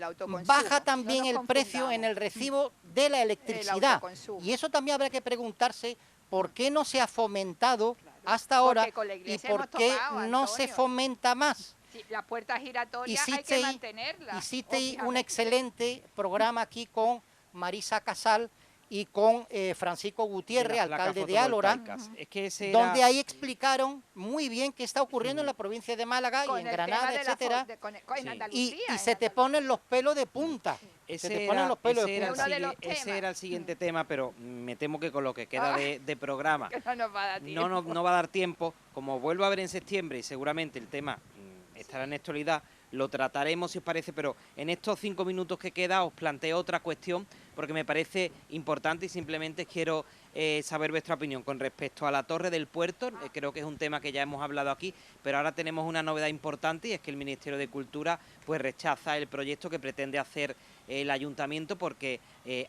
Baja también el precio en el recibo de la electricidad. Y eso también habrá que preguntarse por qué no se ha fomentado hasta ahora y por qué no se fomenta más. Sí, las puertas giratorias hay que mantenerlas. Hiciste un excelente programa aquí con Marisa Casal y con Francisco Gutiérrez, alcalde de Álora, donde ahí explicaron muy bien qué está ocurriendo en la provincia de Málaga y en Granada, etcétera, y se te ponen los pelos de punta. Ese era el siguiente tema, pero me temo que con lo que queda de programa no va a dar tiempo. Como vuelvo a ver en septiembre y seguramente el tema estará en actualidad, lo trataremos si os parece, pero en estos 5 minutos que queda os planteo otra cuestión porque me parece importante y simplemente quiero saber vuestra opinión con respecto a la Torre del Puerto. Creo que es un tema que ya hemos hablado aquí, pero ahora tenemos una novedad importante y es que el Ministerio de Cultura pues rechaza el proyecto que pretende hacer el Ayuntamiento porque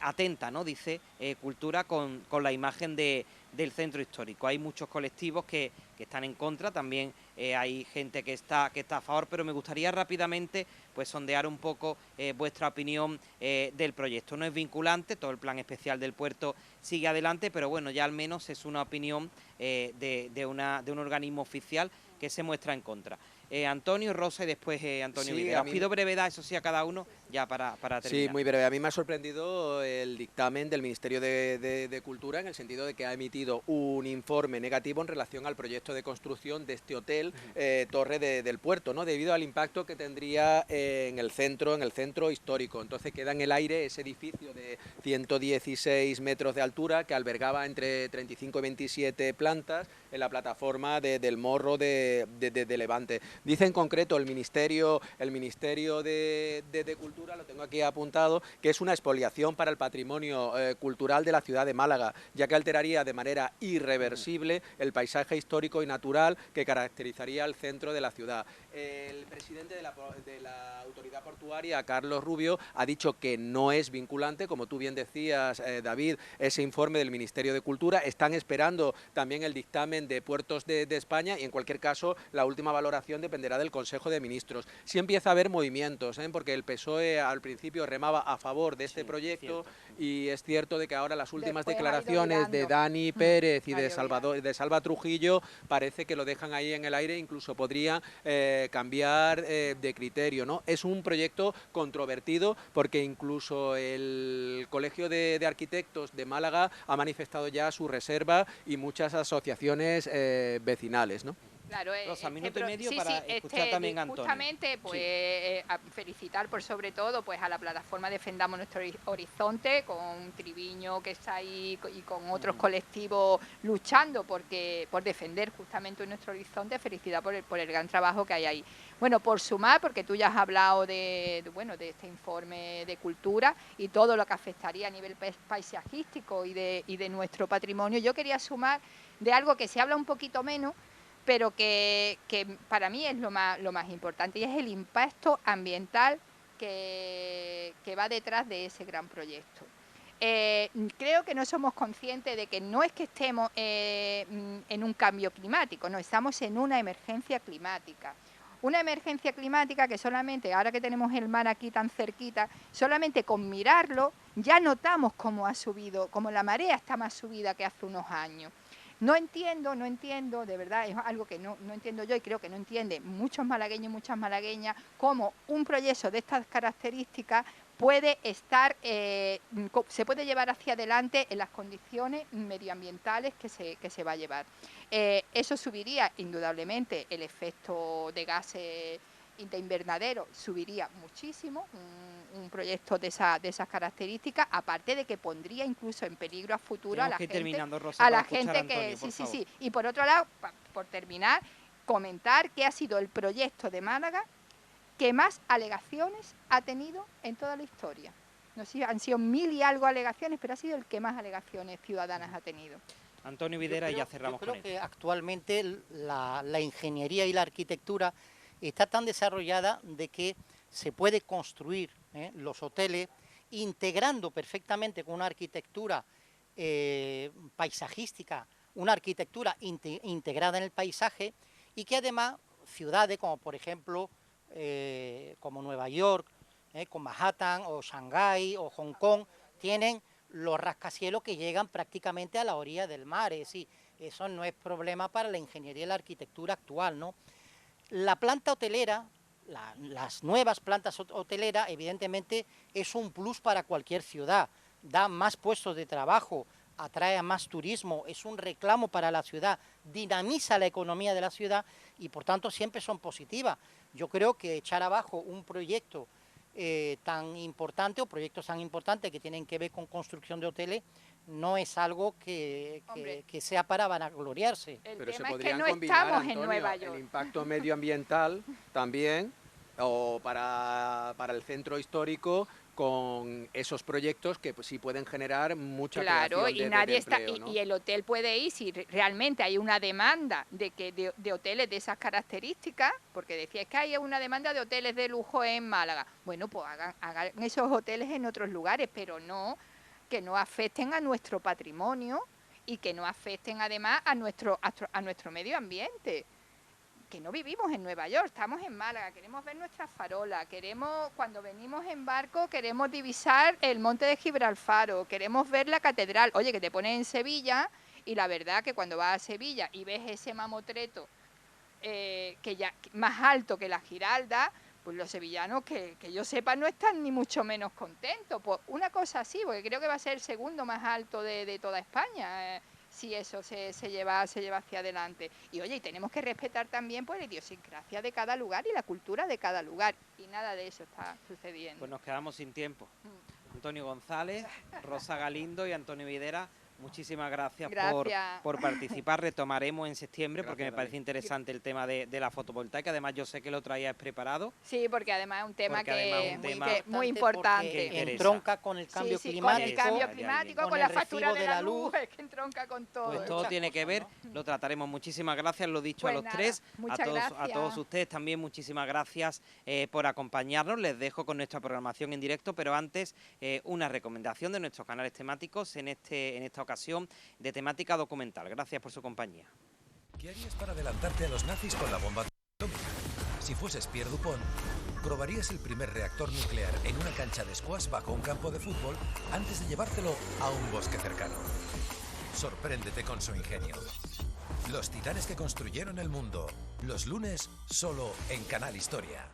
atenta, ¿no? Dice Cultura con la imagen del centro histórico. Hay muchos colectivos que están en contra, también hay gente que está a favor, pero me gustaría rápidamente pues sondear un poco vuestra opinión del proyecto. No es vinculante, todo el plan especial del puerto sigue adelante, pero bueno, ya al menos es una opinión de un organismo oficial que se muestra en contra. Antonio, Rosa y después Antonio Videla. Os pido brevedad, eso sí, a cada uno ya para terminar. Sí, muy breve. A mí me ha sorprendido el dictamen del Ministerio de Cultura en el sentido de que ha emitido un informe negativo en relación al proyecto de construcción de este hotel Torre del Puerto, ¿no? Debido al impacto que tendría en el centro histórico. Entonces queda en el aire ese edificio de 116 metros de altura que albergaba entre 35 y 27 plantas en la plataforma del Morro de Levante. Dice en concreto el Ministerio de Cultura, lo tengo aquí apuntado, que es una expoliación para el patrimonio cultural de la ciudad de Málaga, ya que alteraría de manera irreversible el paisaje histórico y natural que caracterizaría el centro de la ciudad. El presidente de la autoridad portuaria, Carlos Rubio, ha dicho que no es vinculante, como tú bien decías, David, ese informe del Ministerio de Cultura. Están esperando también el dictamen de Puertos de España y, en cualquier caso, la última valoración dependerá del Consejo de Ministros. Sí empieza a haber movimientos, porque el PSOE al principio remaba a favor de este proyecto, y es cierto de que ahora las últimas declaraciones de Dani Pérez y de Salva Trujillo parece que lo dejan ahí en el aire, incluso podría cambiar de criterio, ¿no? Es un proyecto controvertido porque incluso el Colegio de Arquitectos de Málaga ha manifestado ya su reserva y muchas asociaciones vecinales, ¿no? Claro, Rosa, minuto y medio para escuchar también a Antonio. Justamente, pues, a felicitar por sobre todo pues a la plataforma Defendamos Nuestro Horizonte, con Triviño que está ahí y con otros colectivos luchando por defender justamente nuestro horizonte. Felicidad por el gran trabajo que hay ahí. Bueno, por sumar, porque tú ya has hablado de este informe de cultura y todo lo que afectaría a nivel paisajístico y de nuestro patrimonio, yo quería sumar de algo que se habla un poquito menos, pero que para mí es lo más importante, y es el impacto ambiental que va detrás de ese gran proyecto. Creo que no somos conscientes de que no es que estemos en un cambio climático, no, estamos en una emergencia climática. Una emergencia climática que solamente, ahora que tenemos el mar aquí tan cerquita, solamente con mirarlo ya notamos cómo ha subido, cómo la marea está más subida que hace unos años. No entiendo, de verdad, es algo que no entiendo yo y creo que no entienden muchos malagueños y muchas malagueñas, cómo un proyecto de estas características puede se puede llevar hacia adelante en las condiciones medioambientales que se va a llevar. Eso subiría indudablemente el efecto de gases de invernadero, subiría muchísimo un proyecto de esas características, aparte de que pondría incluso en peligro a futuro a la gente que sí. Y por otro lado, por terminar, comentar que ha sido el proyecto de Málaga que más alegaciones ha tenido en toda la historia. No sé, han sido 1000 y algo alegaciones, pero ha sido el que más alegaciones ciudadanas ha tenido. Antonio Videra, y ya cerramos con él. Yo creo que actualmente la ingeniería y la arquitectura está tan desarrollada de que se puede construir los hoteles integrando perfectamente con una arquitectura paisajística, una arquitectura integrada en el paisaje, y que además ciudades como por ejemplo como Nueva York, con Manhattan o Shanghái o Hong Kong, tienen los rascacielos que llegan prácticamente a la orilla del mar. Es decir, eso no es problema para la ingeniería y la arquitectura actual, ¿no? La planta hotelera, las nuevas plantas hoteleras, evidentemente es un plus para cualquier ciudad, da más puestos de trabajo, atrae a más turismo, es un reclamo para la ciudad, dinamiza la economía de la ciudad y por tanto siempre son positivas. Yo creo que echar abajo un proyecto tan importante o proyectos tan importantes que tienen que ver con construcción de hoteles no es algo que sea para vanagloriarse. Pero se podrían combinar, Antonio, el impacto medioambiental también, o para el centro histórico, con esos proyectos que pues, sí pueden generar mucha creación de empleo, ¿no? Y el hotel puede ir, si realmente hay una demanda de hoteles de esas características, porque decía que hay una demanda de hoteles de lujo en Málaga. Bueno, pues hagan esos hoteles en otros lugares, pero que no afecten a nuestro patrimonio y que no afecten además a nuestro medio ambiente. Que no vivimos en Nueva York, estamos en Málaga, queremos ver nuestras farolas, cuando venimos en barco queremos divisar el monte de Gibraltar, queremos ver la catedral. Oye, que te pones en Sevilla y la verdad que cuando vas a Sevilla y ves ese mamotreto que ya más alto que la Giralda, pues los sevillanos, que yo sepa, no están ni mucho menos contentos. Pues una cosa así, porque creo que va a ser el segundo más alto de toda España, si eso se lleva hacia adelante. Y oye, y tenemos que respetar también pues la idiosincrasia de cada lugar y la cultura de cada lugar. Y nada de eso está sucediendo. Pues nos quedamos sin tiempo. Antonio González, Rosa Galindo y Antonio Videra, muchísimas gracias. Por participar. Retomaremos en septiembre porque me parece interesante el tema de la fotovoltaica. Además, yo sé que lo traías preparado. Sí, porque además es un tema que es muy importante. importante. Entronca con el cambio climático. Con el cambio climático, con la factura de la luz, es que entronca con todo. Pues todo tiene que ver, lo trataremos. Muchísimas gracias, lo dicho a los tres. A todos ustedes también muchísimas gracias por acompañarnos. Les dejo con nuestra programación en directo, pero antes una recomendación de nuestros canales temáticos en esta ocasión de temática documental. Gracias por su compañía. ¿Qué harías para adelantarte a los nazis con la bomba atómica? Si fueses Pierre Dupont, probarías el primer reactor nuclear en una cancha de squash bajo un campo de fútbol antes de llevártelo a un bosque cercano. Sorpréndete con su ingenio. Los titanes que construyeron el mundo. Los lunes, solo en Canal Historia.